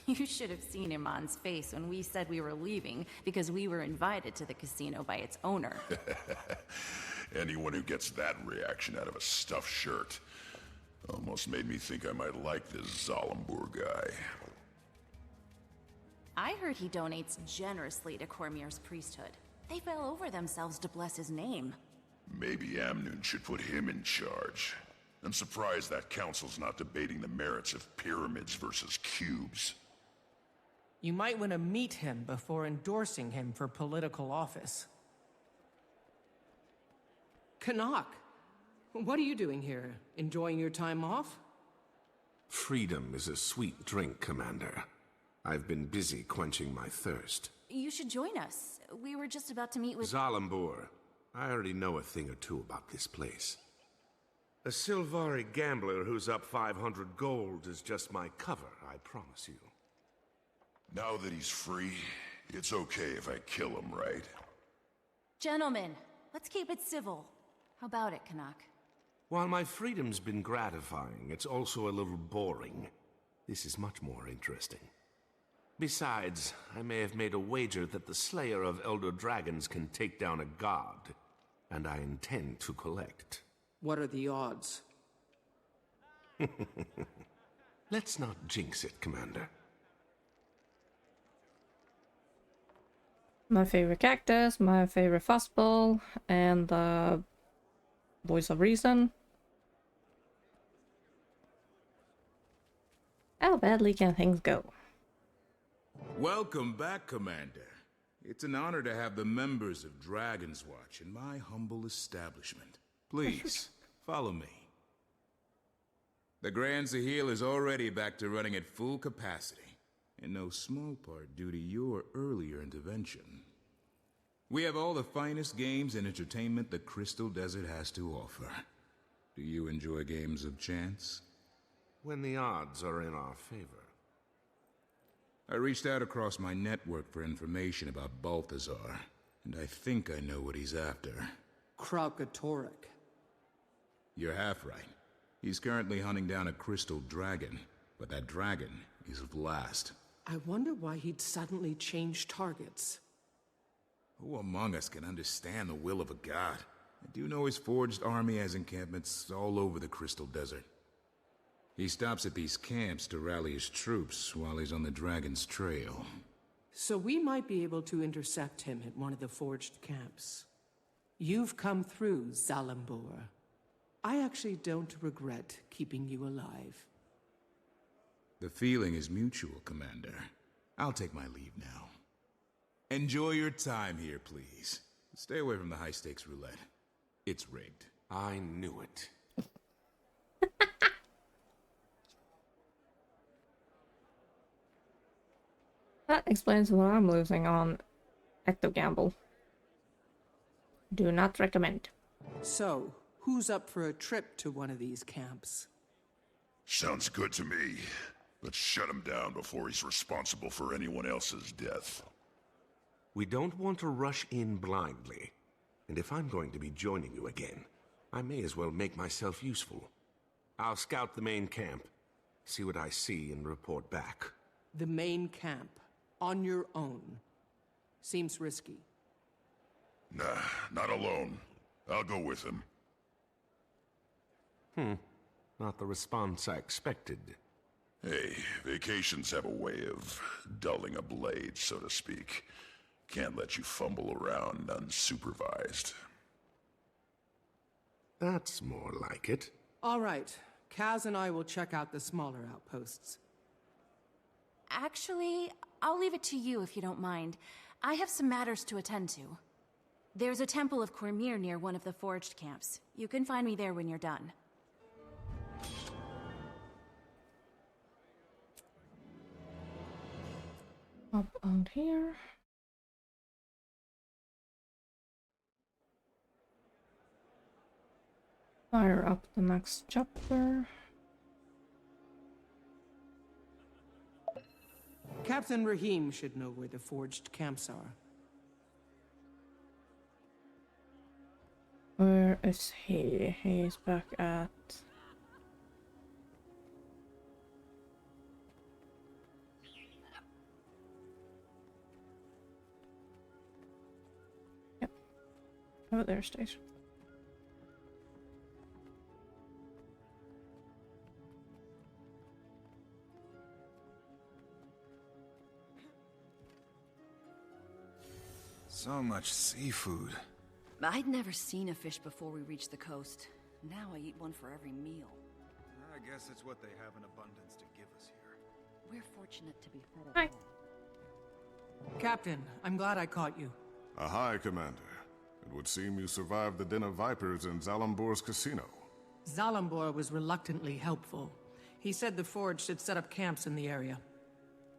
You should have seen Iman's face when we said we were leaving because we were invited to the casino by its owner. Anyone who gets that reaction out of a stuffed shirt almost made me think I might like this Zalambur guy. I heard he donates generously to Cormier's priesthood. They fell over themselves to bless his name. Maybe Amnun should put him in charge. I'm surprised that council's not debating the merits of pyramids versus cubes. You might want to meet him before endorsing him for political office. Canuck, what are you doing here? Enjoying your time off? Freedom is a sweet drink, Commander. I've been busy quenching my thirst. You should join us. We were just about to meet with... Zalambur. I already know a thing or two about this place. A Sylvari gambler who's up 500 gold is just my cover, I promise you. Now that he's free, it's okay if I kill him, right? Gentlemen, let's keep it civil. How about it, Canuck? While my freedom's been gratifying, it's also a little boring. This is much more interesting. Besides, I may have made a wager that the Slayer of Elder Dragons can take down a god, and I intend to collect. What are the odds? Let's not jinx it, Commander. My favorite cactus, my favorite fuzzball, and the voice of reason. How badly can things go? Welcome back, Commander. It's an honor to have the members of Dragon's Watch in my humble establishment. Please, follow me. The Grand Sahil is already back to running at full capacity, in no small part due to your earlier intervention. We have all the finest games and entertainment the Crystal Desert has to offer. Do you enjoy games of chance? When the odds are in our favor. I reached out across my network for information about Balthazar, and I think I know what he's after. Kraukatorek. You're half right. He's currently hunting down a crystal dragon, but that dragon is Vlast. I wonder why he'd suddenly change targets. Who among us can understand the will of a god? I do know his forged army has encampments all over the Crystal Desert. He stops at these camps to rally his troops while he's on the dragon's trail. So we might be able to intercept him at one of the forged camps. You've come through, Zalambor. I actually don't regret keeping you alive. The feeling is mutual, Commander. I'll take my leave now. Enjoy your time here, please. Stay away from the high-stakes roulette. It's rigged. I knew it. That explains what I'm losing on Ectogamble. Do not recommend. So, who's up for a trip to one of these camps? Sounds good to me. Let's shut him down before he's responsible for anyone else's death. We don't want to rush in blindly. And if I'm going to be joining you again, I may as well make myself useful. I'll scout the main camp, see what I see, and report back. The main camp? On your own? Seems risky. Nah, not alone. I'll go with him. Not the response I expected. Hey, vacations have a way of dulling a blade, so to speak. Can't let you fumble around unsupervised. That's more like it. All right. Kaz and I will check out the smaller outposts. Actually, I'll leave it to you if you don't mind. I have some matters to attend to. There's a Temple of Cormyr near one of the forged camps. You can find me there when you're done. Up out here. Fire up the next chapter. Captain Rahim should know where the forged camps are. Where is he? He's back at... Yep. Oh, there's station. So much seafood. I'd never seen a fish before we reached the coast. Now I eat one for every meal. I guess it's what they have in abundance to give us here. We're fortunate to be fed at Hi. home. Captain, I'm glad I caught you. Aye, Commander. It would seem you survived the Den of Vipers in Zalambor's casino. Zalambor was reluctantly helpful. He said the Forged had set up camps in the area.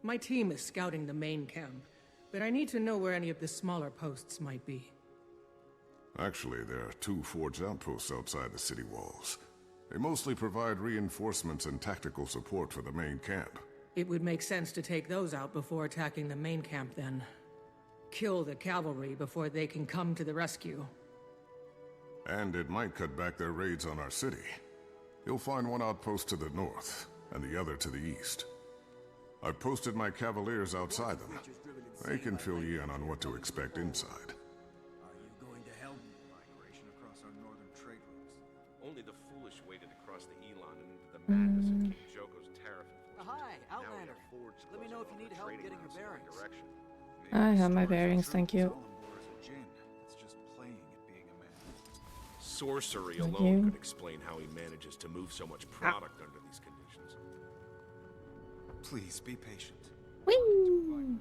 My team is scouting the main camp, but I need to know where any of the smaller posts might be. Actually, there are 2 forged outposts outside the city walls. They mostly provide reinforcements and tactical support for the main camp. It would make sense to take those out before attacking the main camp, then. Kill the cavalry before they can come to the rescue. And it might cut back their raids on our city. You'll find one outpost to the north, and the other to the east. I've posted my cavaliers outside them. They can fill you in on what to expect inside. Are you going to help migration across our northern trade routes? Only the foolish waded across the Elon and into the madness of King Joko's tariff inflation. Hi, Now we Outlander. have forged Let me know if you need help trading getting your routes in every bearings. direction. I have my bearings, thank you. It's just playing at being a man. Sorcery Thank alone you. could explain how he manages to move so much product under these conditions. Please be patient. Whee!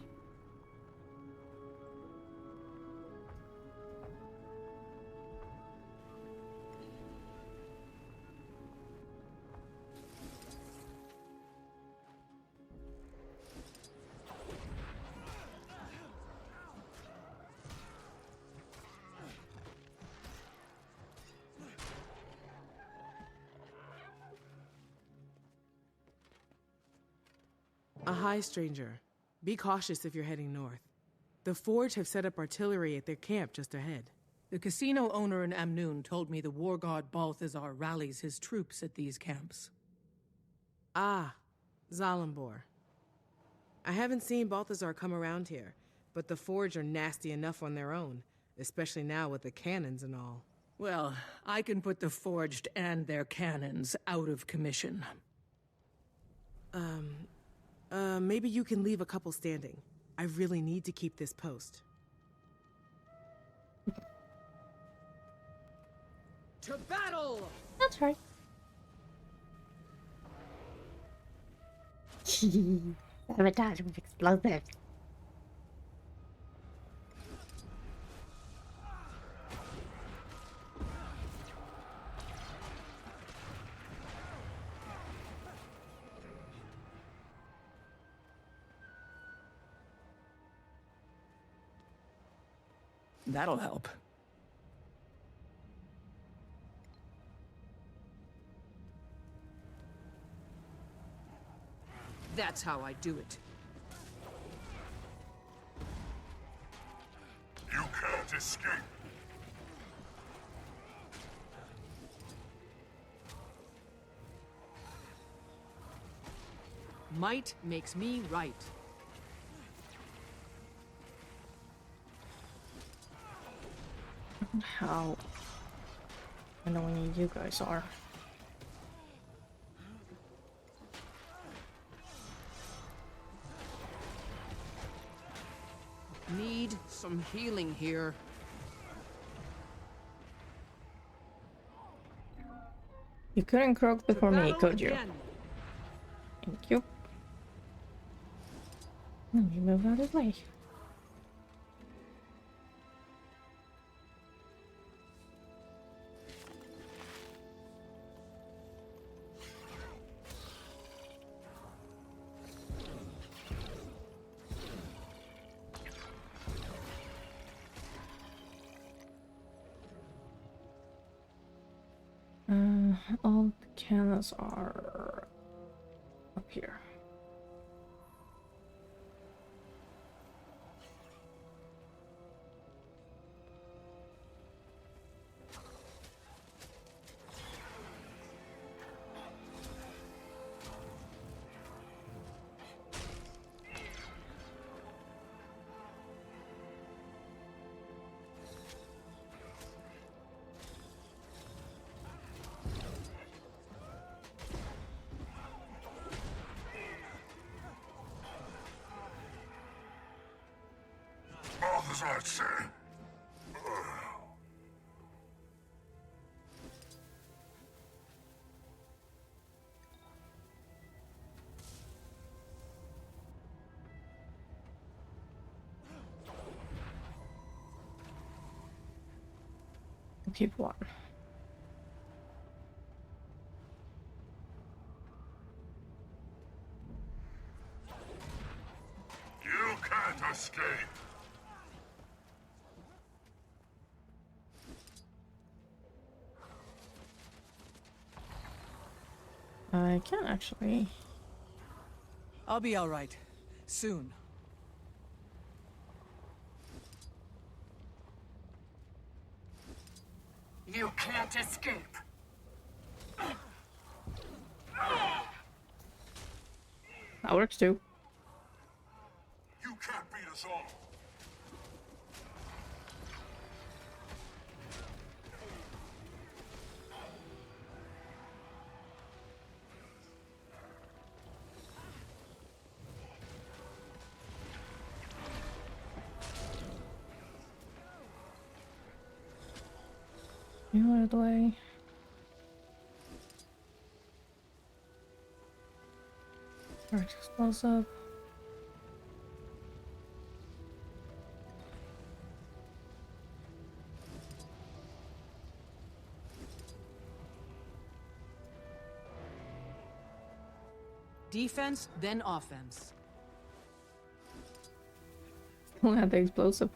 hi, stranger. Be cautious if you're heading north. The Forge have set up artillery at their camp just ahead. The casino owner in Amnoon told me the war god Balthazar rallies his troops at these camps. Ah, Zalambor. I haven't seen Balthazar come around here, but the Forge are nasty enough on their own, especially now with the cannons and all. Well, I can put the Forged and their cannons out of commission. Maybe you can leave a couple standing. I really need to keep this post. To battle! That's right. Sabotage with explosives. That'll help. That's how I do it. You can't escape. Might makes me right. How annoying you guys are. Need some healing here. You couldn't croak before me, could you? Again. Thank you. Let me move out of the way. All the cannons are up here. Balthazar, sir. Keep one. You can't escape. I can actually. I'll be all right. Soon. You can't escape. That works too. You can't beat us all. You out of the way. Arc explosive. Defense, then offense. Who had the explosive?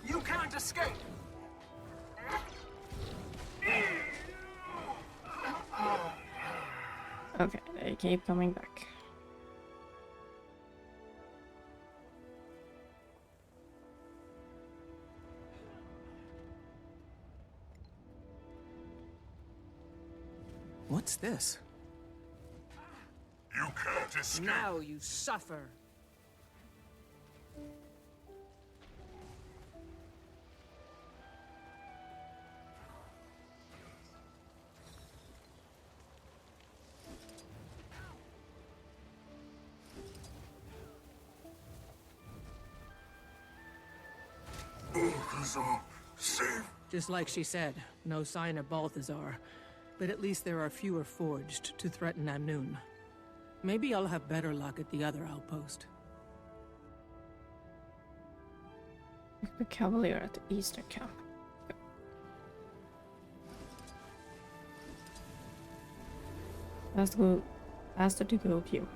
You can't escape. Okay, they keep coming back. What's this? You can't escape. Now you suffer. Balthazar, save. Just like she said, no sign of Balthazar. But at least there are fewer forged to threaten Amnoon. Maybe I'll have better luck at the other outpost. The Cavalier at the Eastern Camp. Asked her to go here.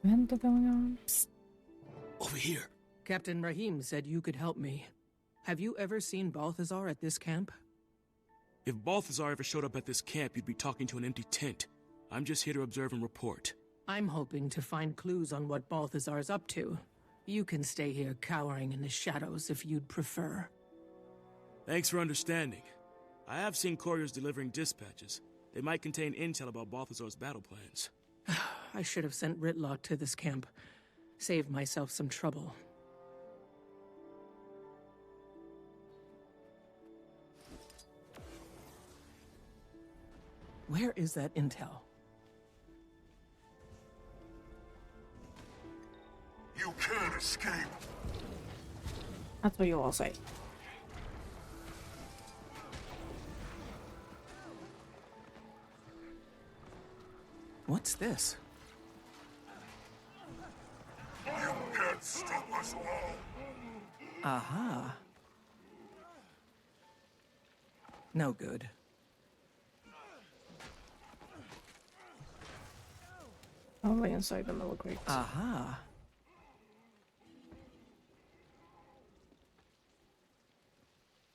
Event going on? Psst. Over here. Captain Rahim said you could help me. Have you ever seen Balthazar at this camp? If Balthazar ever showed up at this camp, you'd be talking to an empty tent. I'm just here to observe and report. I'm hoping to find clues on what Balthazar's up to. You can stay here cowering in the shadows if you'd prefer. Thanks for understanding. I have seen couriers delivering dispatches. They might contain intel about Balthazar's battle plans. I should have sent Rytlock to this camp. Saved myself some trouble. Where is that intel? You can't escape. That's what you all say. What's this? You can't stop us all. Aha. No good. Only inside the middle grate. Aha.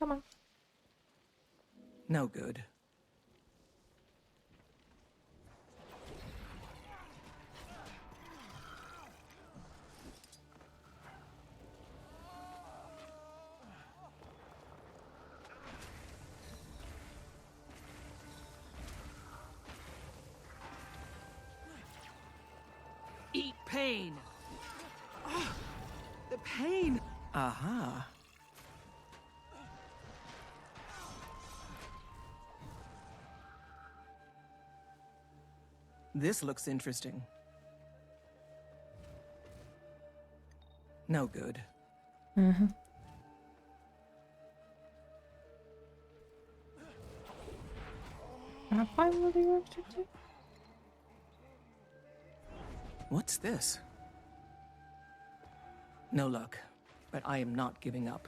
Come on. No good. Eat pain. Oh, the pain. Aha. This looks interesting. No good. Mm-hmm. Can I find what you want to do? What's this? No luck, but I am not giving up.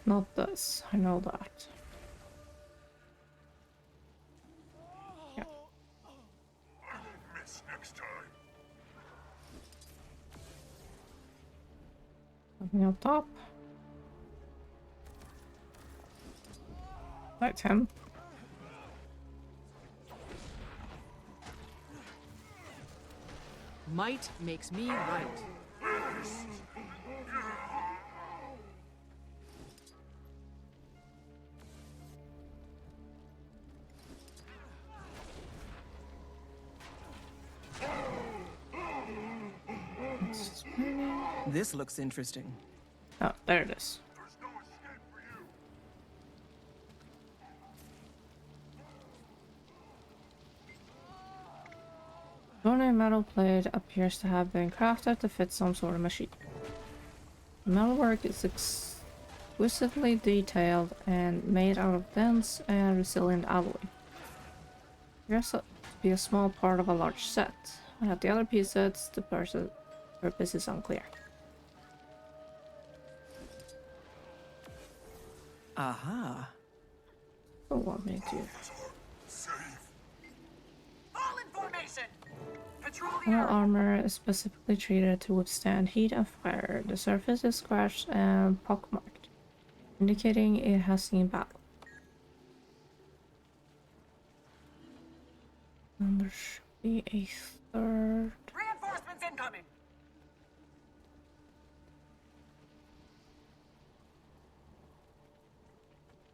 Not this. I know that. Yeah. I won't miss next time. Something up top. That's him. Might makes me right. This looks interesting. Oh, there it is. Thorny metal plate appears to have been crafted to fit some sort of machine. The metalwork is exquisitely detailed and made out of dense and resilient alloy. It appears to be a small part of a large set. At the other pieces, the purpose is unclear. Aha. Don't want me to. Save. Fallen All armor is specifically treated to withstand heat and fire. The surface is scratched and pockmarked, indicating it has seen battle. And there should be a third. Reinforcements incoming!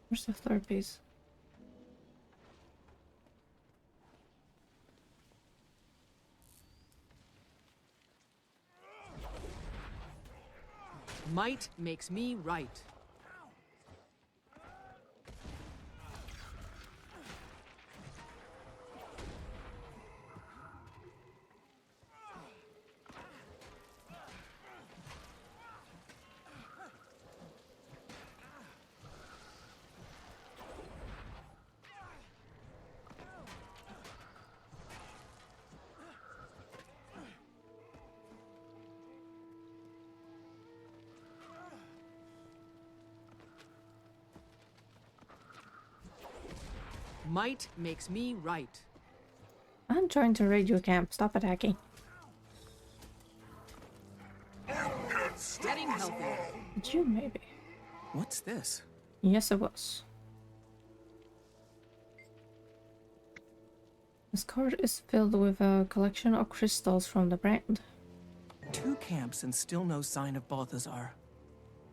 Where's the third piece? Might makes me right. Might makes me right. I'm trying to raid your camp. Stop attacking. Getting healthier. It's you, maybe. What's this? Yes, it was. This card is filled with a collection of crystals from the brand. 2 camps and still no sign of Balthazar.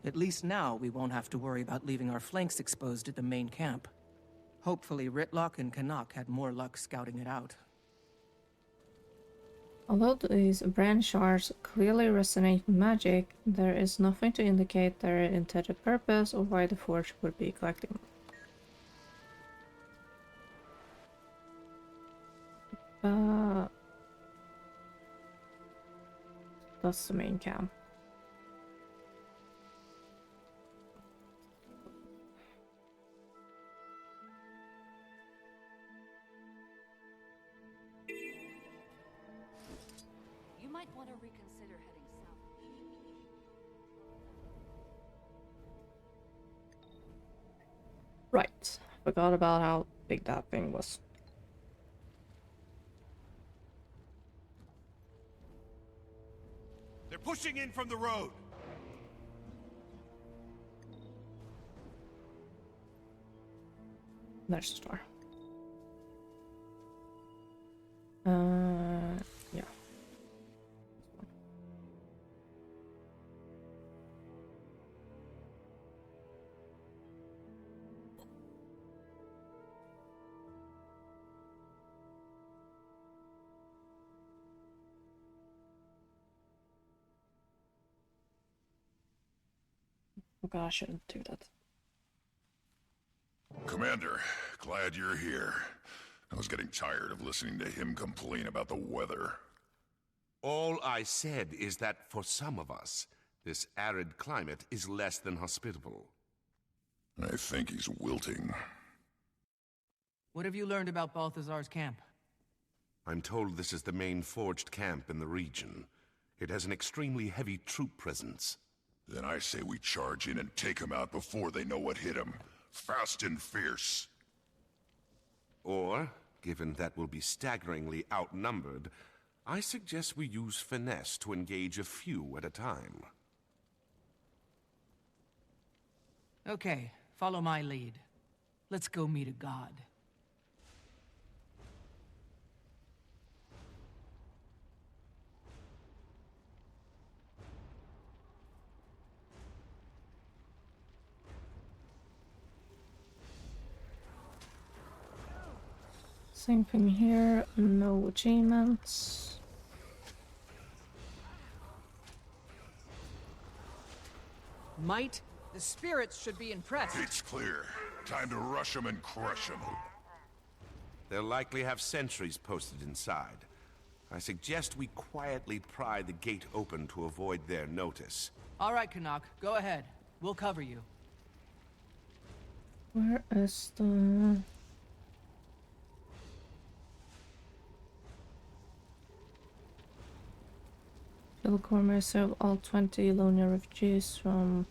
At least now we won't have to worry about leaving our flanks exposed at the main camp. Hopefully Ritlock and Canuck had more luck scouting it out. Although these brand shards clearly resonate with magic, there is nothing to indicate their intended purpose or why the Forge would be collecting them. That's the main camp. Might want to reconsider heading south. Right. Forgot about how big that thing was. They're pushing in from the road. There's the star. Yeah. Oh god, I shouldn't do that. Commander, glad you're here. I was getting tired of listening to him complain about the weather. All I said is that for some of us, this arid climate is less than hospitable. I think he's wilting. What have you learned about Balthazar's camp? I'm told this is the main forged camp in the region. It has an extremely heavy troop presence. Then I say we charge in and take him out before they know what hit him. Fast and fierce. Or, given that we'll be staggeringly outnumbered, I suggest we use finesse to engage a few at a time. Okay, follow my lead. Let's go meet a god. Same thing here, no achievements. Might, the spirits should be impressed. It's clear. Time to rush them and crush them. They'll likely have sentries posted inside. I suggest we quietly pry the gate open to avoid their notice. All right, Canuck, go ahead. We'll cover you. Where is the... Kill Cormier, serve all 20 Elonia refugees from...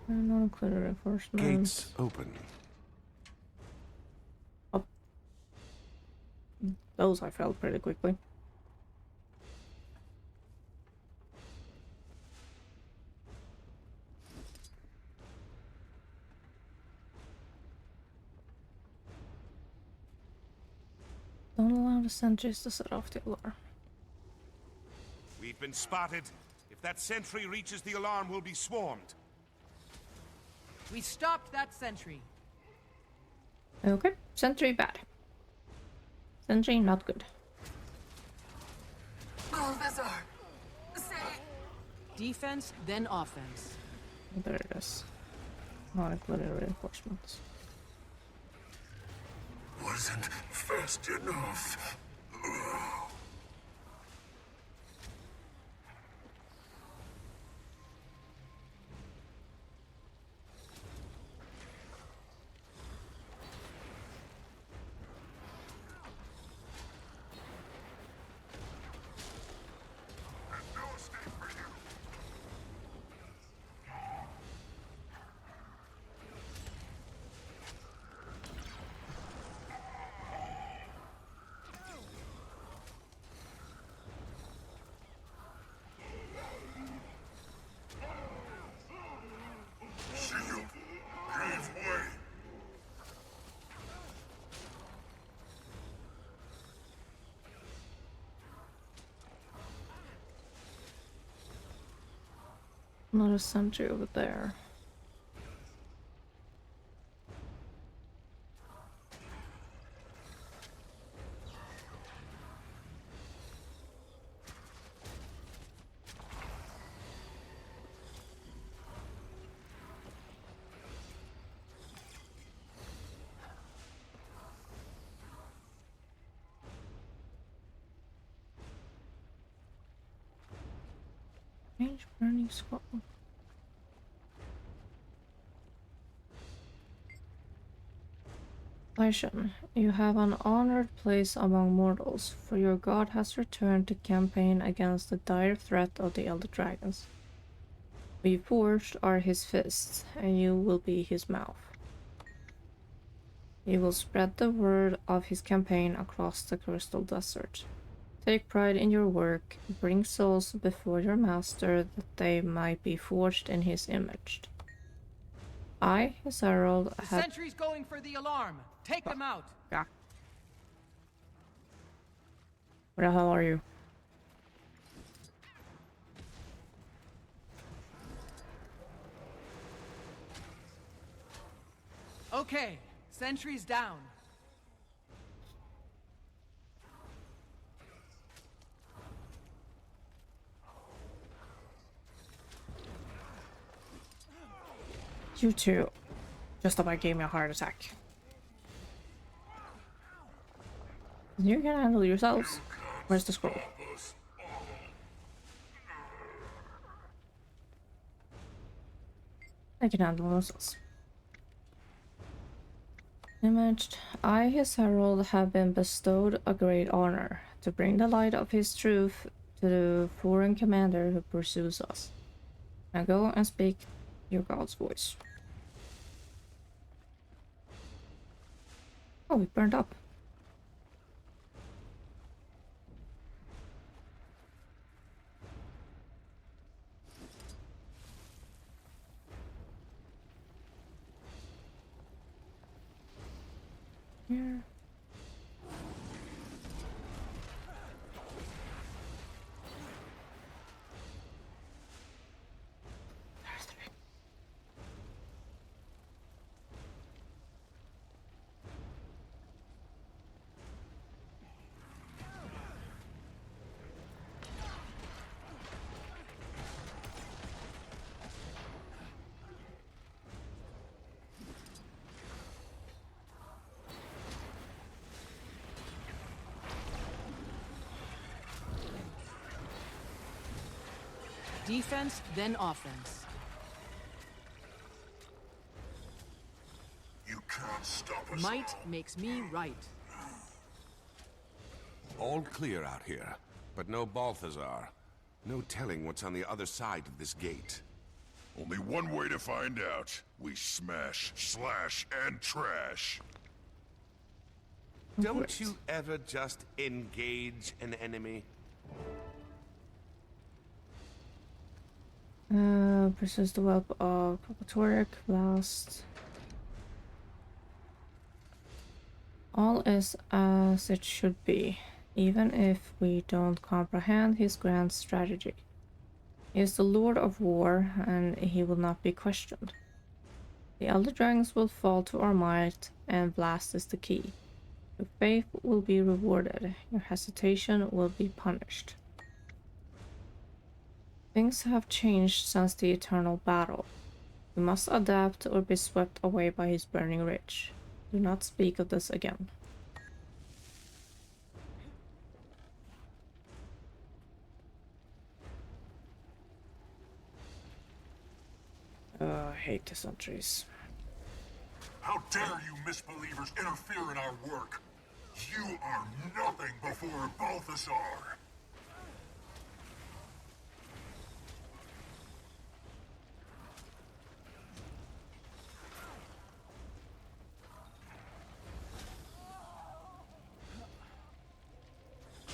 Not included reinforcements. Gates open. Up. Those I felt pretty quickly. Don't allow the sentries to set off the alarm. We've been spotted. If that sentry reaches the alarm, we'll be swarmed. We stopped that sentry. Okay, sentry bad. Sentry not good. Balthazar! Say... Defense, then offense. There it is. Not including reinforcements. Wasn't fast enough. Another sentry over there. Range burning scroll. Lycian, you have an honored place among mortals, for your god has returned to campaign against the dire threat of the Elder Dragons. We forged are his fists, and you will be his mouth. You will spread the word of his campaign across the Crystal Desert. Take pride in your work, bring souls before your master that they might be forged in his image. I, his herald, The have... sentry's going for the alarm. Take them out. Yeah. Where the hell are you? Okay, sentry's down. You two just about gave me a heart attack. You can handle yourselves. Where's the scroll? I can handle themselves. Imaged, I, his herald, have been bestowed a great honor to bring the light of his truth to the foreign commander who pursues us. Now go and speak your god's voice. Oh, it burned up. Here. Defense, then offense. You can't stop us. Might makes me right. All clear out here, but no Balthazar. No telling what's on the other side of this gate. Only one way to find out. We smash, slash, and trash. Don't you ever just engage an enemy? Persist the whelp of Propatoric Blast. All is as it should be, even if we don't comprehend his grand strategy. He is the Lord of War, and he will not be questioned. The Elder Dragons will fall to our might, and Blast is the key. Your faith will be rewarded, your hesitation will be punished. Things have changed since the eternal battle. We must adapt or be swept away by his burning rage. Do not speak of this again. I hate the sentries. How dare you misbelievers interfere in our work? You are nothing before Balthazar.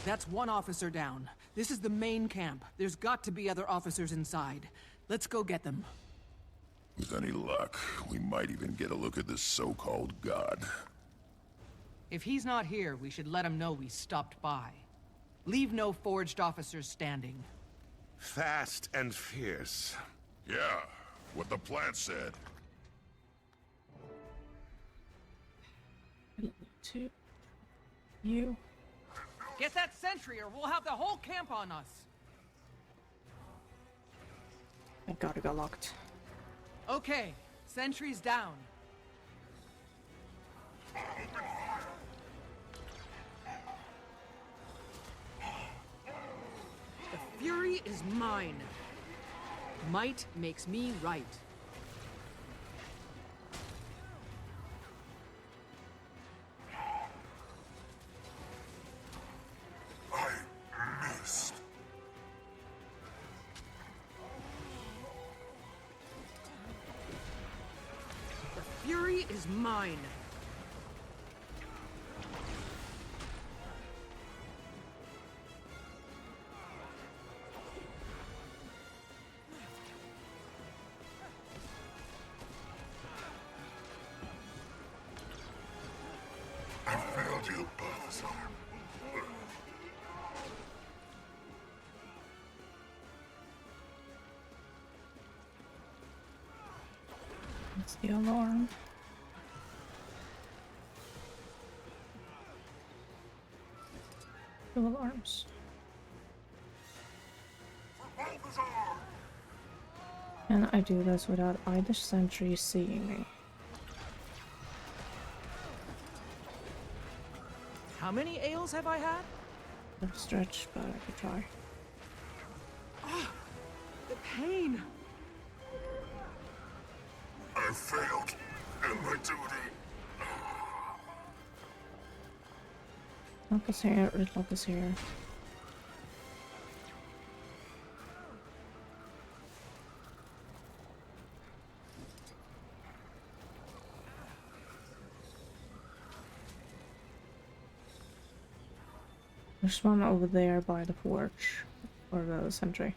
That's one officer down. This is the main camp. There's got to be other officers inside. Let's go get them. With any luck, we might even get a look at this so-called god. If he's not here, we should let him know we stopped by. Leave no forged officers standing. Fast and fierce. Yeah, what the plant said. To you. Get that sentry or we'll have the whole camp on us. Thank God it got locked. Okay, sentry's down. The fury is mine. Might makes me right. I missed. The fury is mine. I failed you, Balthazar. It's the alarm. Two alarms. And I do this without either sentry seeing me. How many ales have I had? No stretch, but I could try. Ah, the pain. I failed in my duty. Lock is here, Ridlock is here. There's one over there by the forge, or the sentry.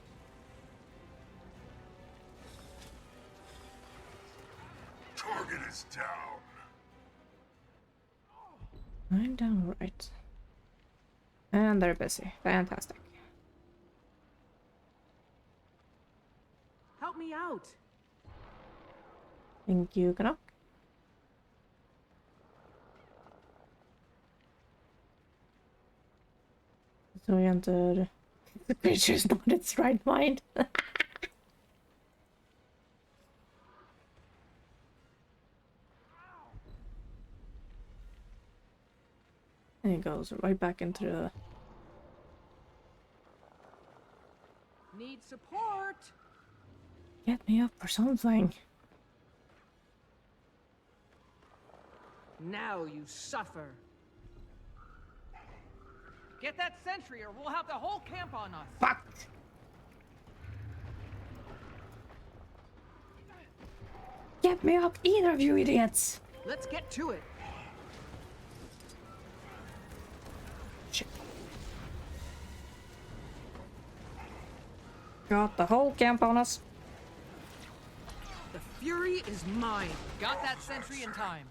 Target is down. I'm down right. And they're busy. Fantastic. Help me out. Thank you, Canuck. Disoriented. The creature's not its right mind. And it goes right back into the... Need support. Get me up or something. Now you suffer. Get that sentry or we'll have the whole camp on us. Fuck! Get me up, either of you idiots! Let's get to it. Got the whole camp on us. The fury is mine. Got that sentry in time.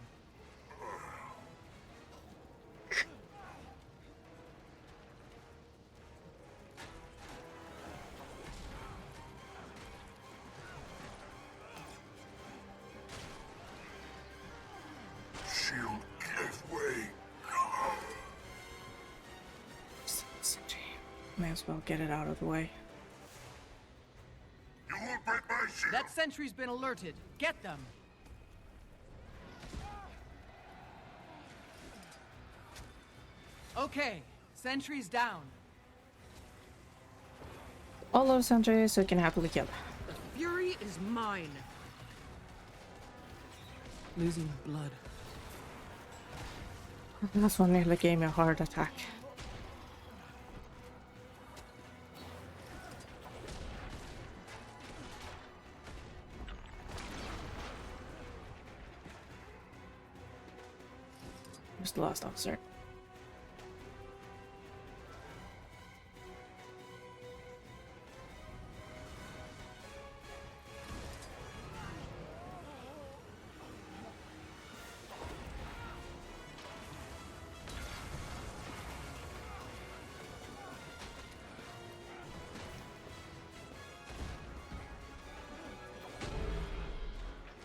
Shield, give way. May as well get it out of the way. You won't break my shield. That sentry's been alerted. Get them. Okay, sentry's down. All those sentries we can happily kill. The fury is mine. Losing blood. Last one nearly gave me a heart attack. Where's the last officer?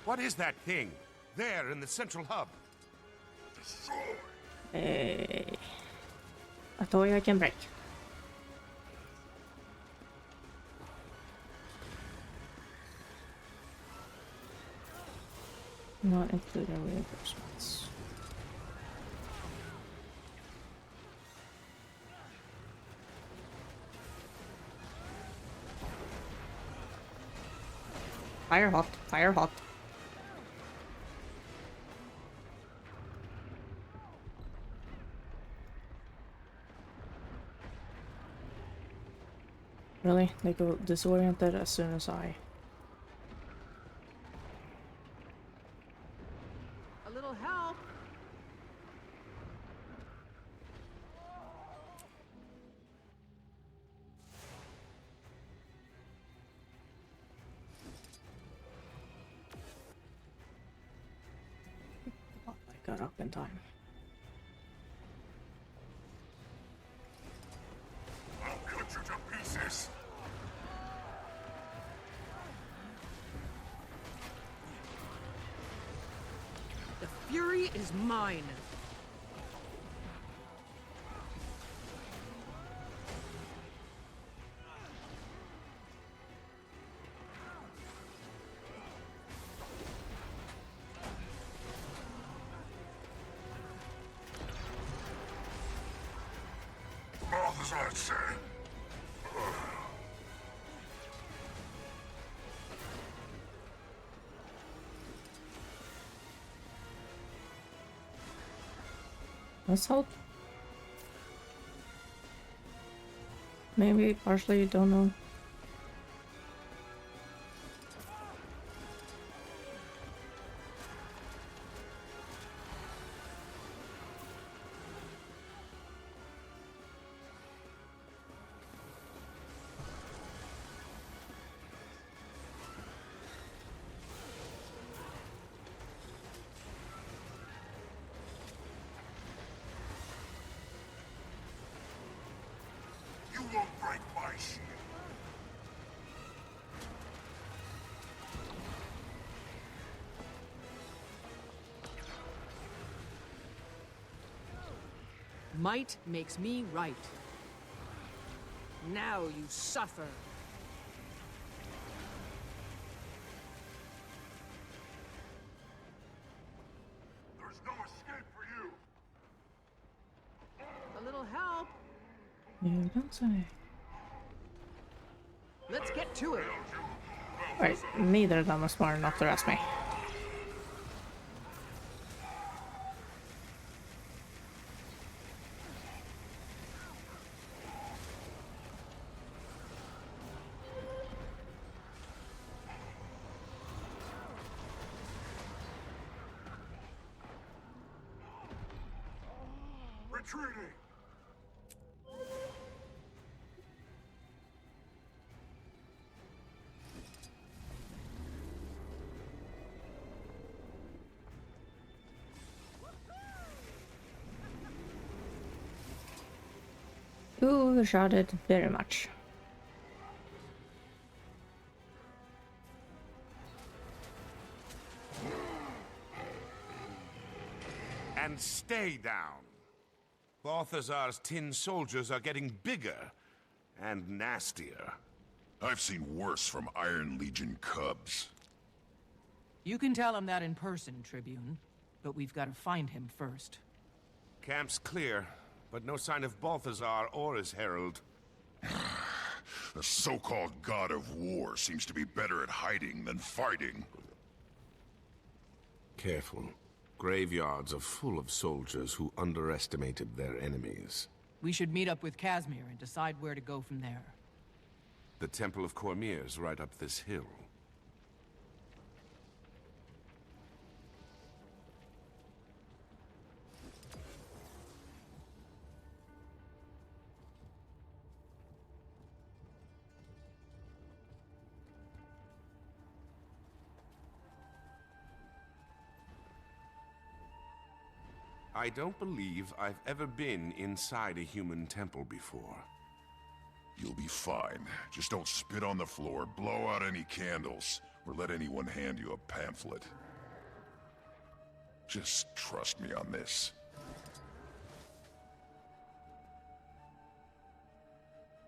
What is that thing? There in the central hub. Hey. A toy I can break. Not including reinforcements. Fire hot, fire hot. Really? They go disoriented as soon as I... A little help. I got up in time. I'll cut you to pieces. The fury is mine. Balthazar said. Let's hope. Maybe partially, don't know. You won't break my shield. Might makes me right. Now you suffer. There's no escape for you. A little help. You don't say. Let's get to it. Right, neither of them are smart enough to arrest me. Retreating. Who shouted very much. And stay down. Balthazar's tin soldiers are getting bigger and nastier. I've seen worse from Iron Legion cubs. You can tell him that in person, Tribune. But we've got to find him first. Camp's clear, but no sign of Balthazar or his herald. The so-called god of war seems to be better at hiding than fighting. Careful. Graveyards are full of soldiers who underestimated their enemies. We should meet up with Casimir and decide where to go from there. The Temple of Cormyr's right up this hill. I don't believe I've ever been inside a human temple before. You'll be fine. Just don't spit on the floor, blow out any candles, or let anyone hand you a pamphlet. Just trust me on this.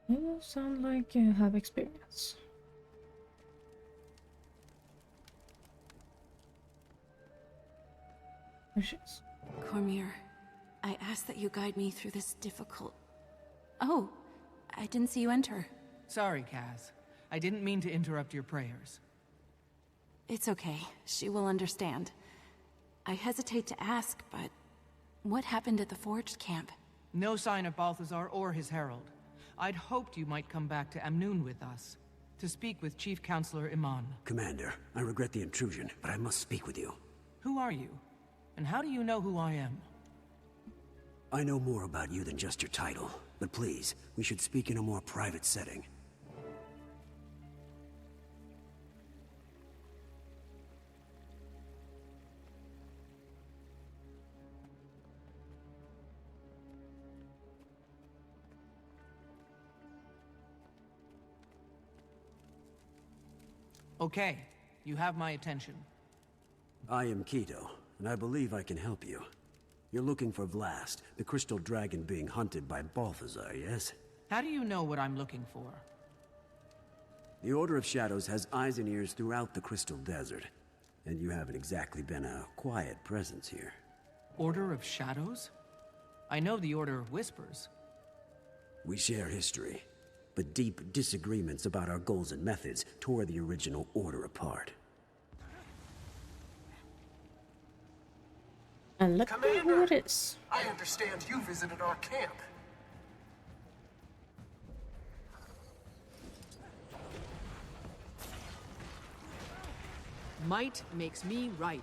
You sound like you have experience. There she is. Cormyr, I ask that you guide me through this difficult... Oh, I didn't see you enter. Sorry, Kaz. I didn't mean to interrupt your prayers. It's okay. She will understand. I hesitate to ask, but... what happened at the Forged camp? No sign of Balthazar or his herald. I'd hoped you might come back to Amnoon with us, to speak with Chief Counselor Iman. Commander, I regret the intrusion, but I must speak with you. Who are you? And how do you know who I am? I know more about you than just your title, but please, we should speak in a more private setting. Okay, you have my attention. I am Keto, and I believe I can help you. You're looking for Vlast, the crystal dragon being hunted by Balthazar, yes? How do you know what I'm looking for? The Order of Shadows has eyes and ears throughout the Crystal Desert, and you haven't exactly been a quiet presence here. Order of Shadows? I know the Order of Whispers. We share history, but deep disagreements about our goals and methods tore the original Order apart. And look who it is. I understand you visited our camp. Might makes me right.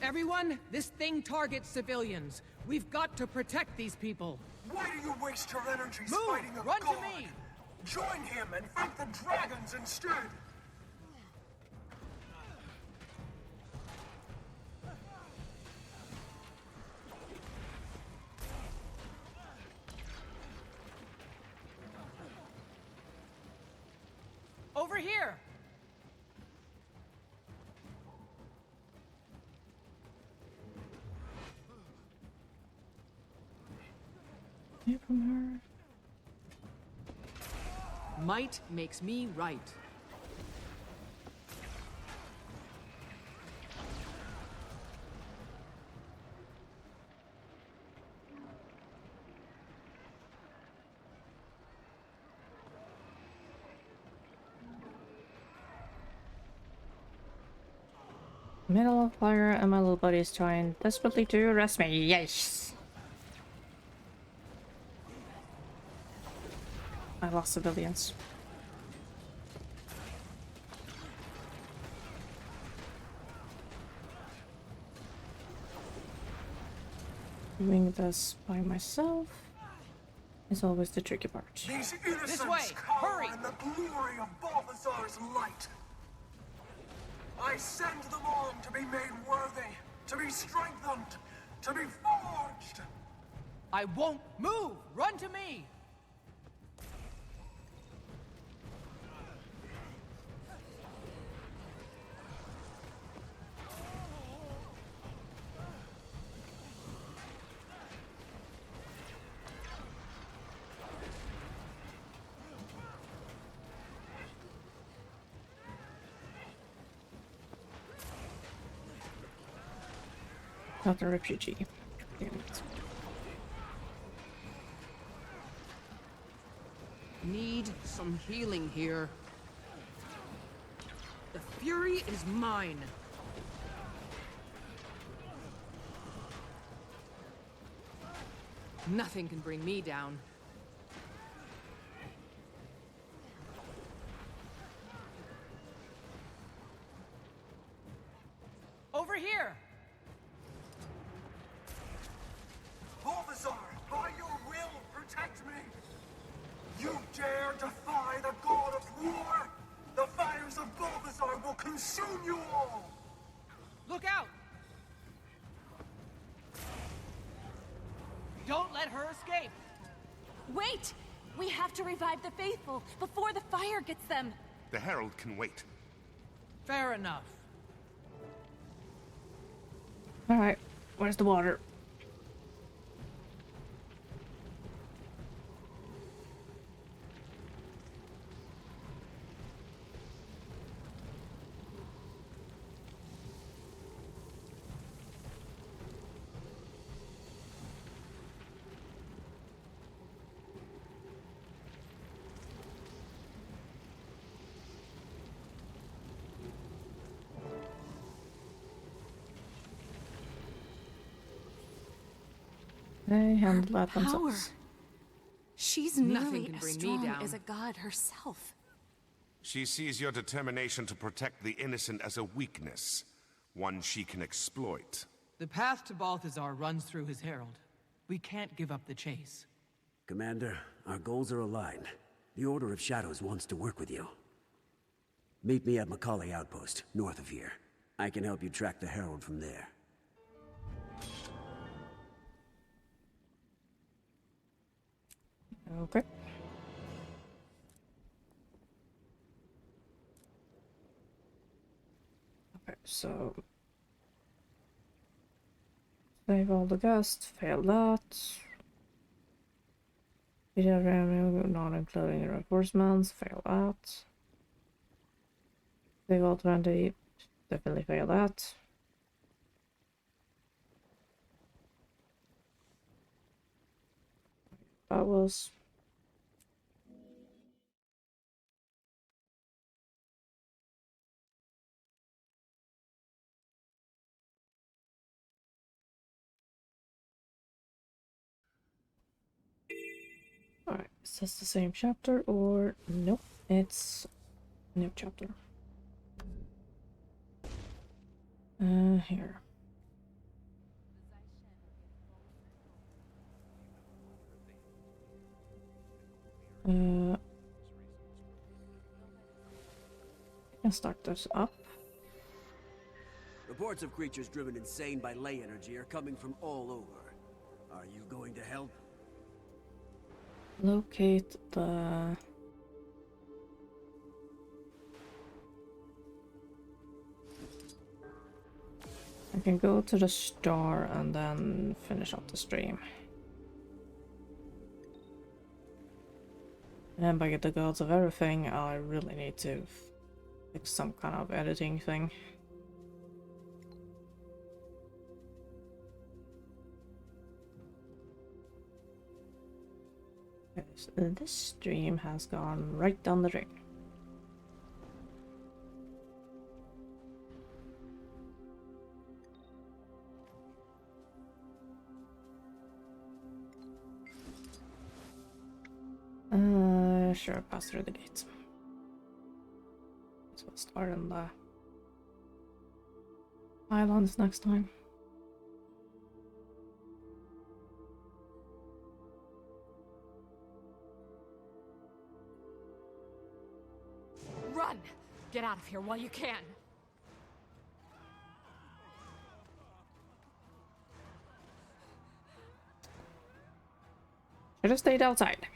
Everyone, this thing targets civilians. We've got to protect these people. Why do you waste your energies Move! fighting a Run god? to me! Join him and fight the dragons instead! Over here! Hear from her. Might makes me right. Middle of fire and my little buddy is trying desperately to arrest me. Yes! I lost civilians. Doing this by myself is always the tricky part. These innocents cower in the glory of Balthazar's light. I send them on to be made worthy, to be strengthened, to be forged. I won't move! Run to me! Not a refugee. Damn it. Need some healing here. The fury is mine. Nothing can bring me down. Over here! Balthazar, by your will, protect me! You dare defy the god of war? The fires of Balthazar will consume you all! Look out! Don't let her escape! Wait! We have to revive the faithful before the fire gets them! The Herald can wait. Fair enough. Alright, where's the water? They handle that themselves. She's Nothing nearly can as bring me strong down. as a god herself. She sees your determination to protect the innocent as a weakness, one she can exploit. The path to Balthazar runs through his herald. We can't give up the chase. Commander, our goals are aligned. The Order of Shadows wants to work with you. Meet me at Macaulay Outpost, north of here. I can help you track the Herald from there. Okay. Okay, so save all the guests, fail that. Video revenue not including reinforcements, fail that. Save all 20, definitely fail that. That was alright, is this the same chapter or nope, it's a new chapter. Here. I can start this up. Reports of creatures driven insane by ley energy are coming from all over. Are you going to help? Locate the... I can go to the star and then finish up the stream. And by the gods of everything, I really need to fix some kind of editing thing. Okay, so this stream has gone right down the drain. Sure, pass through the gate. So we'll start on the islands next time. Run! Get out of here while you can. Should have stayed outside.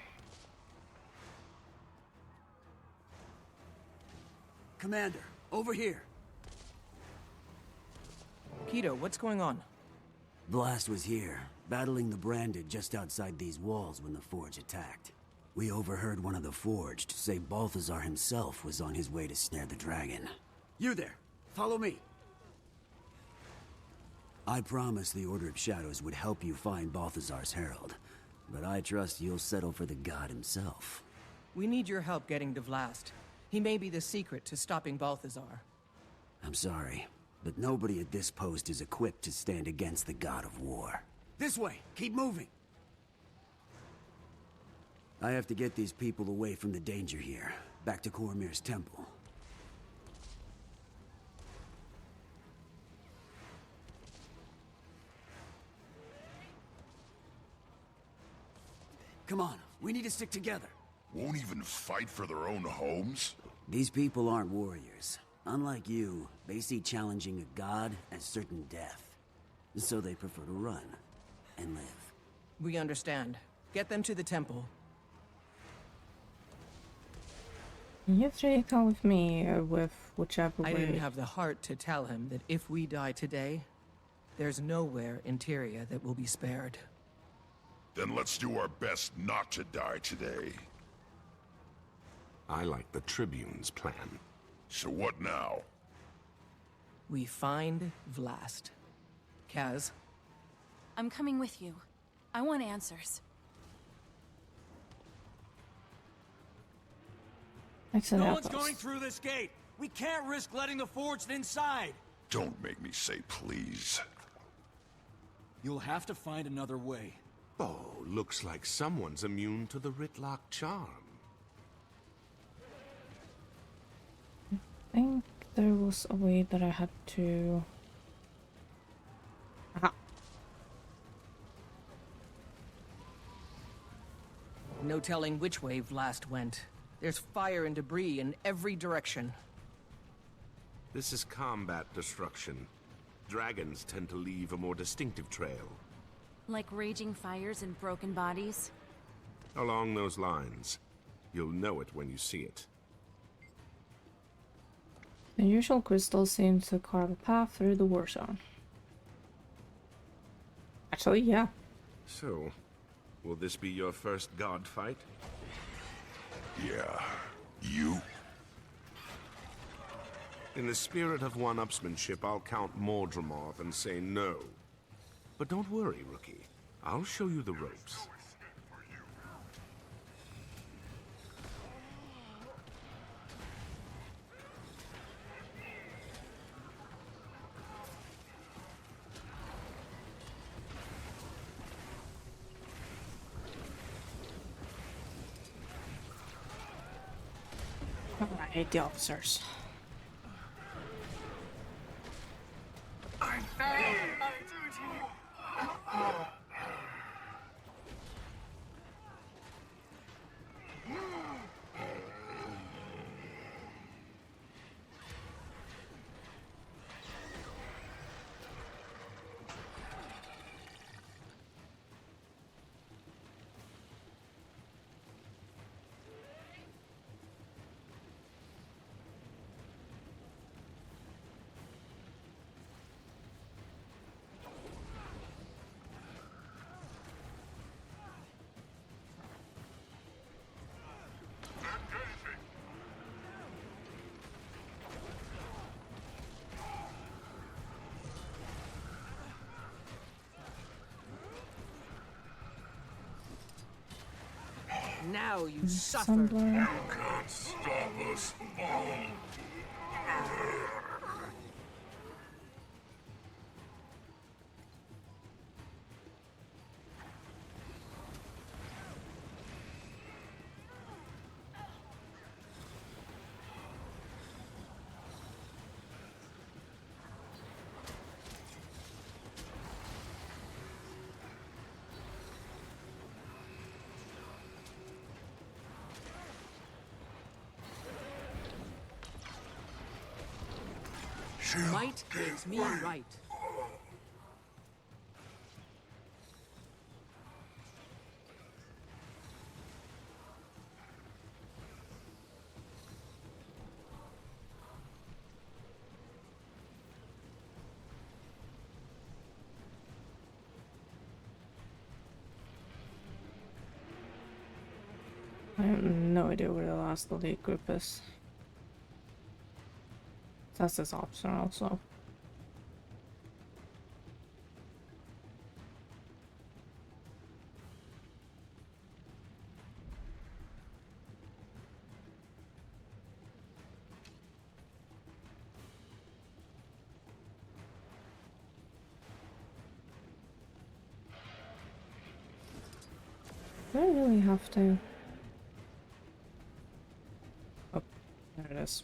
Commander, over here. Keto, what's going on? Blast was here, battling the Branded just outside these walls when the Forge attacked. We overheard one of the Forged say Balthazar himself was on his way to snare the dragon. You there, follow me. I promised the Order of Shadows would help you find Balthazar's herald, but I trust you'll settle for the god himself. We need your help getting to Vlast. He may be the secret to stopping Balthazar. I'm sorry, but nobody at this post is equipped to stand against the god of war. This way! Keep moving! I have to get these people away from the danger here, back to Cormyr's temple. Come on, we need to stick together. Won't even fight for their own homes? These people aren't warriors. Unlike you, they see challenging a god as certain death. So they prefer to run and live. We understand. Get them to the temple. You three come with me, or with whichever way. I didn't have the heart to tell him that if we die today, there's nowhere in Tyria that will be spared. Then let's do our best not to die today. I like the Tribune's plan. So what now? We find Vlast. Kaz? I'm coming with you. I want answers. No one's going through this gate. We can't risk letting the Forged inside. Don't make me say please. You'll have to find another way. Oh, looks like someone's immune to the Rytlock charm. I think there was a way that I had to... Aha. No telling which way Vlast went. There's fire and debris in every direction. This is combat destruction. Dragons tend to leave a more distinctive trail. Like raging fires and broken bodies? Along those lines. You'll know it when you see it. The usual crystals seem to carve a path through the war zone. Actually, yeah. So, will this be your first god fight? Yeah. You? In the spirit of one-upsmanship, I'll count Mordremoth and say no. But don't worry, rookie. I'll show you the ropes. I hate the officers. I failed my duty. Now you suffer. Assembler. Can't stop us all. Might makes me right. I have no idea where the last elite group is. That's this option also. Do I really have to? Oh, there it is.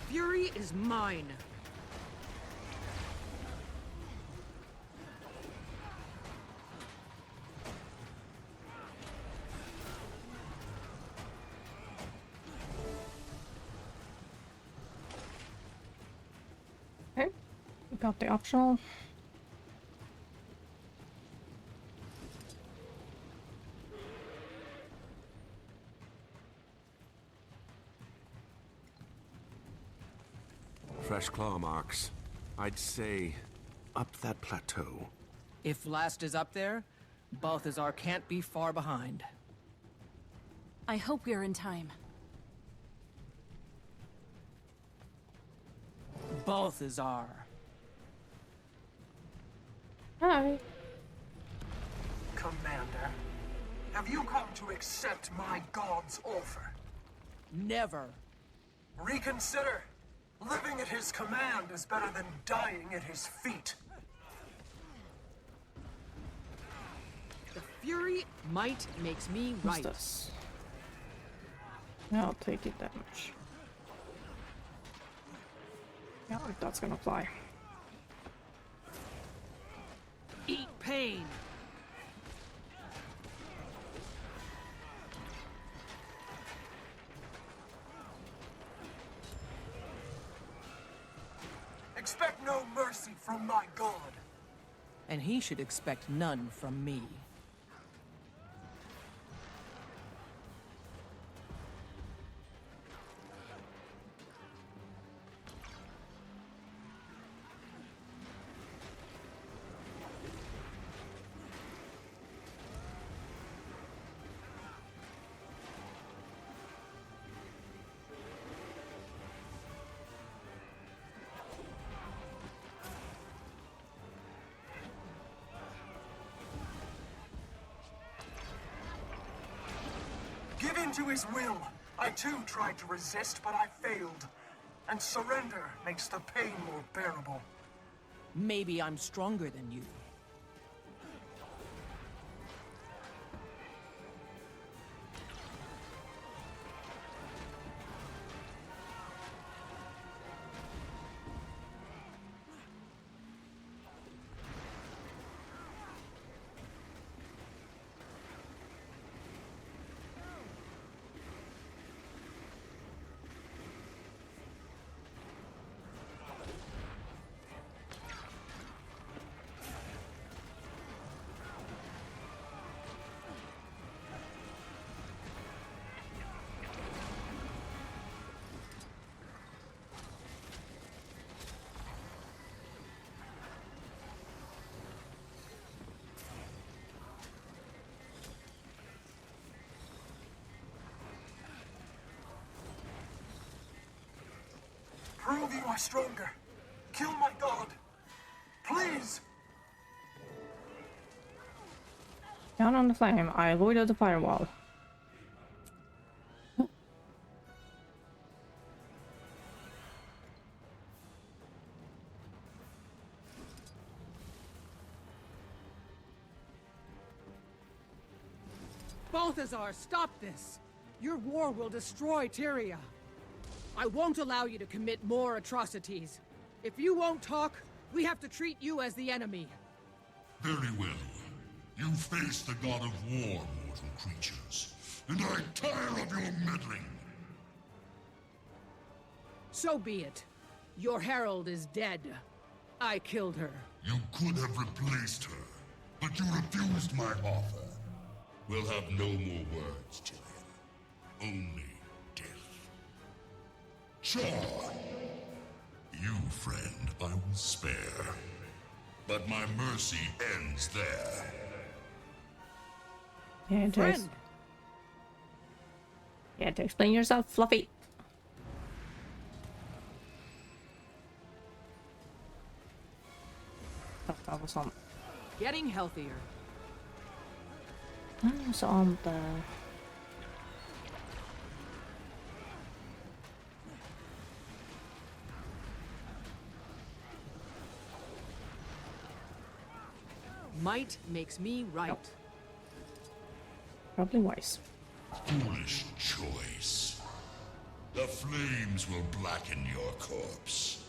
Fury is mine. Okay, we got the optional. Fresh claw marks. I'd say up that plateau. If Last is up there, Balthazar can't be far behind. I hope we're in time. Balthazar. Hi. Commander, have you come to accept my god's offer? Never. Reconsider. Living at his command is better than dying at his feet. The Fury might makes me right. What's this? I'll take it damage. Yeah, that's gonna fly. Eat pain. Expect no mercy from my god. And he should expect none from me. Give in to his will. I too tried to resist, but I failed. And surrender makes the pain more bearable. Maybe I'm stronger than you. Prove you are stronger. Kill my god. Please. Down on the flame, I avoided the firewall. Balthazar, stop this! Your war will destroy Tyria. I won't allow you to commit more atrocities. If you won't talk, we have to treat you as the enemy. Very well. You face the god of war, mortal creatures. And I tire of your meddling. So be it. Your herald is dead. I killed her. You could have replaced her, but you refused my offer. We'll have no more words, Tyrion. Only death. Sure. You, friend, I will spare. But my mercy ends there. Yeah, it is. Yeah, to explain yourself, Fluffy. That was on. Getting healthier. That was on the. Might makes me right. Nope. Probably wise. Foolish choice. The flames will blacken your corpse.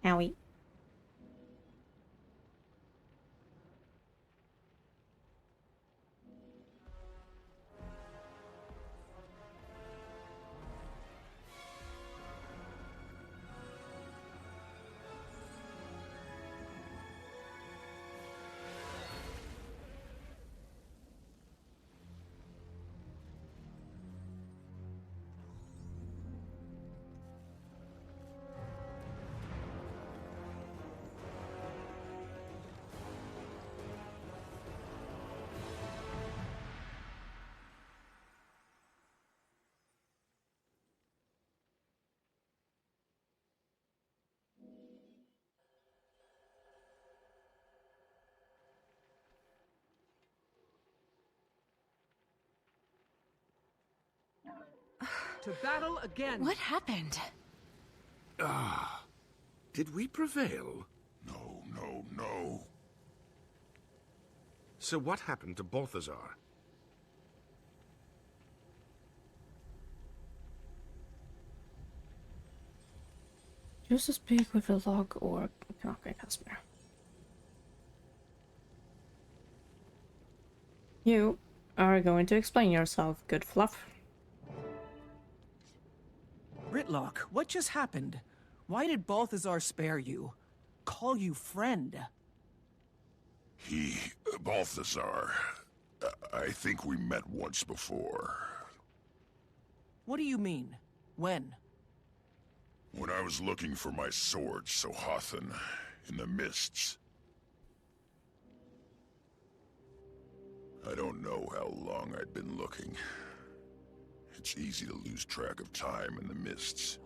Owie. To battle again. What happened? Did we prevail? No, no, no. So what happened to Balthazar? Choose to speak with a log or... Okay, Casimir. You are going to explain yourself, good fluff. Rytlock, what just happened? Why did Balthazar spare you? Call you friend? Balthazar, I think we met once before. What do you mean? When? When I was looking for my sword, Sohathan, in the mists. I don't know how long I'd been looking. It's easy to lose track of time in the mists.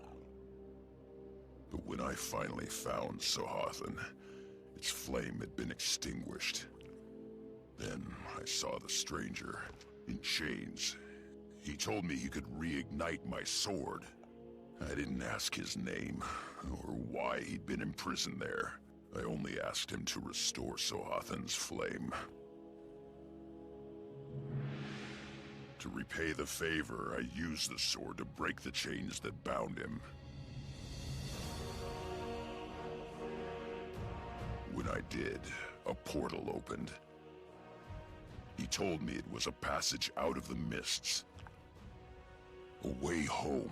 But when I finally found Sohathan, its flame had been extinguished. Then I saw the stranger, in chains. He told me he could reignite my sword. I didn't ask his name, or why he'd been imprisoned there. I only asked him to restore Sohathan's flame. To repay the favor, I used the sword to break the chains that bound him. When I did, a portal opened. He told me it was a passage out of the mists. A way home.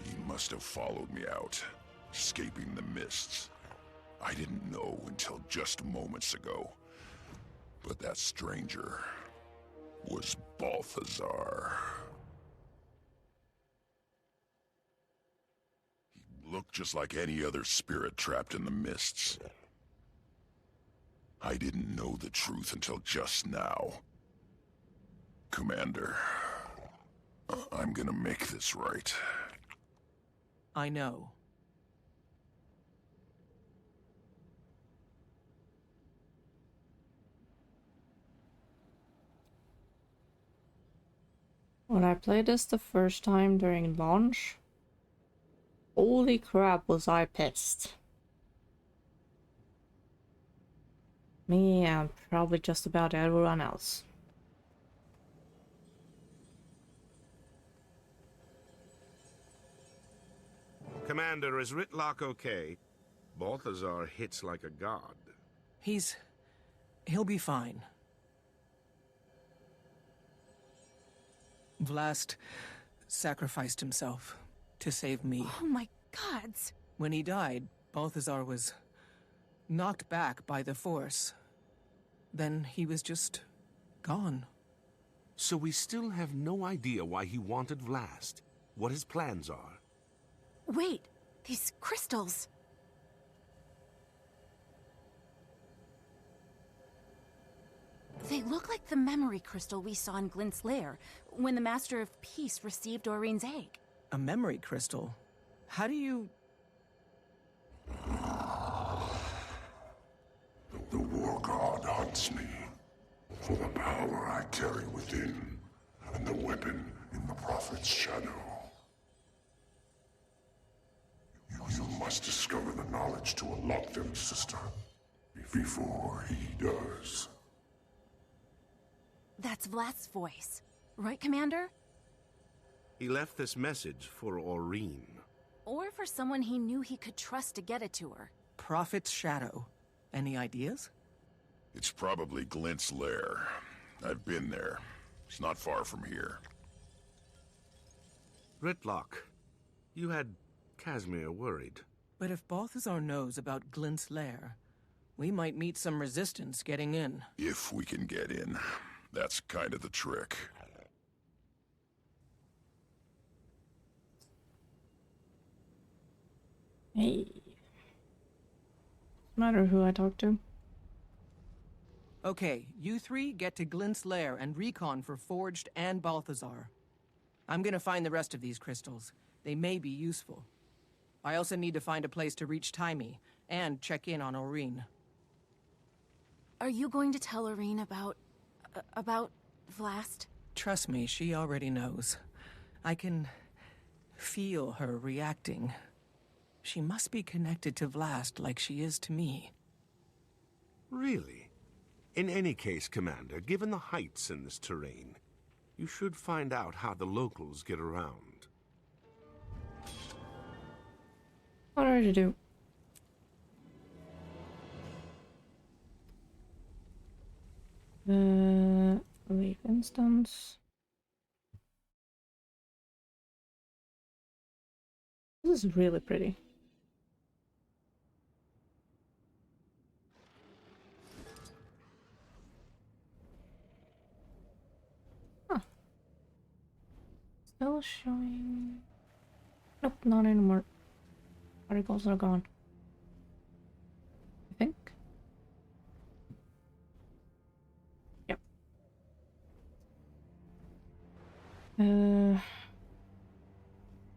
He must have followed me out, escaping the mists. I didn't know until just moments ago. But that stranger was Balthazar. He looked just like any other spirit trapped in the mists. I didn't know the truth until just now. Commander, I'm gonna make this right. I know. When I played this the first time during launch, holy crap was I pissed. Me and probably just about everyone else. Commander, is Rytlock okay? Balthazar hits like a god. He'll be fine. Vlast sacrificed himself to save me. Oh my gods! When he died, Balthazar was knocked back by the Force. Then he was just gone. So we still have no idea why he wanted Vlast, what his plans are. Wait, these crystals. They look like the memory crystal we saw in Glint's lair when the Master of Peace received Doreen's egg. A memory crystal? How do you... The War God hunts me for the power I carry within and the weapon in the Prophet's shadow. You must discover the knowledge to unlock them, sister, before he does. That's Vlast's voice. Right, Commander? He left this message for Aurene. Or for someone he knew he could trust to get it to her. Prophet's shadow. Any ideas? It's probably Glint's lair. I've been there. It's not far from here. Rytlock, you had Casimir worried. But if Balthazar knows about Glint's lair, we might meet some resistance getting in. If we can get in. That's kind of the trick. Hey. No matter who I talk to. Okay, you three get to Glint's lair and recon for Forged and Balthazar. I'm gonna find the rest of these crystals. They may be useful. I also need to find a place to reach Taimi and check in on Aurene. Are you going to tell Aurene about Vlast? Trust me, she already knows. I can feel her reacting. She must be connected to Vlast like she is to me. Really? In any case, Commander, given the heights in this terrain, you should find out how the locals get around. What are you to do? Leave instance. This is really pretty. Huh. Still showing. Nope, not anymore. Articles are gone. I think. Yep.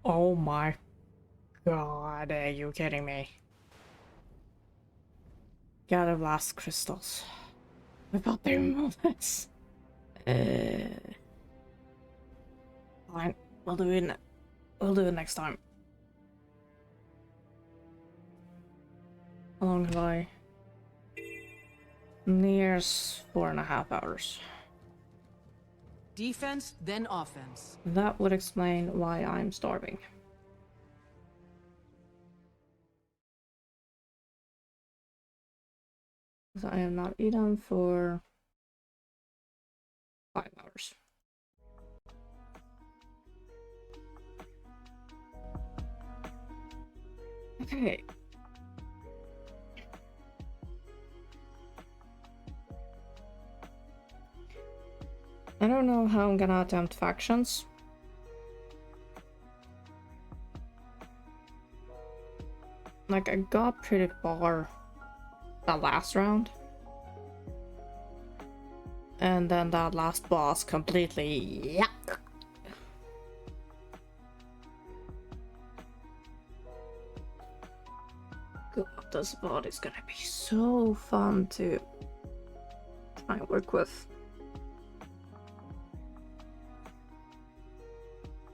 Oh my god, are you kidding me? Gather blast crystals. I thought they removed this. Fine, we'll do it. We'll do it next time. How long have I? Near 4.5 hours. Defense, then offense. That would explain why I'm starving. Because I have not eaten for 5 hours. Okay. I don't know how I'm gonna attempt factions. Like, I got pretty far that last round. And then that last boss completely yuck. God, this bot is gonna be so fun to try and work with.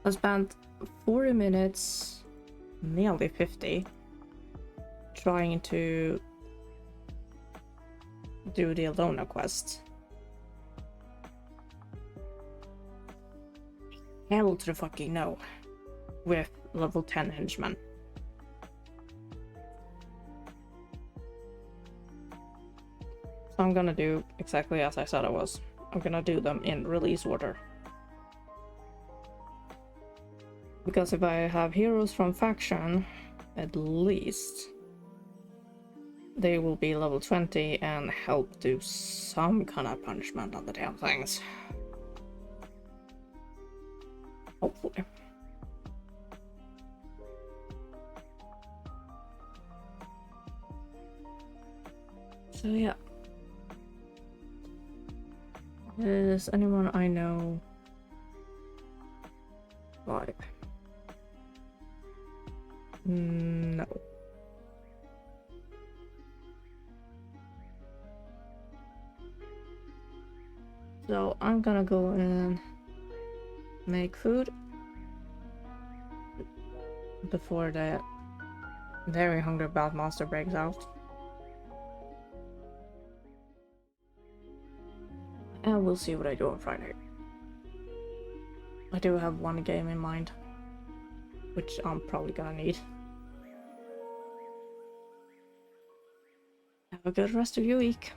I spent 40 minutes, nearly 50, trying to do the Alona quest. Hell to the fucking no. With level 10 henchmen. So I'm gonna do exactly as I said I was. I'm gonna do them in release order. Because if I have heroes from faction, at least they will be level 20 and help do some kind of punishment on the damn things. Hopefully. So yeah. Is anyone I know live? No. So I'm gonna go and make food before the very hungry bad monster breaks out. And we'll see what I do on Friday. I do have one game in mind, which I'm probably gonna need. Have a good rest of your week.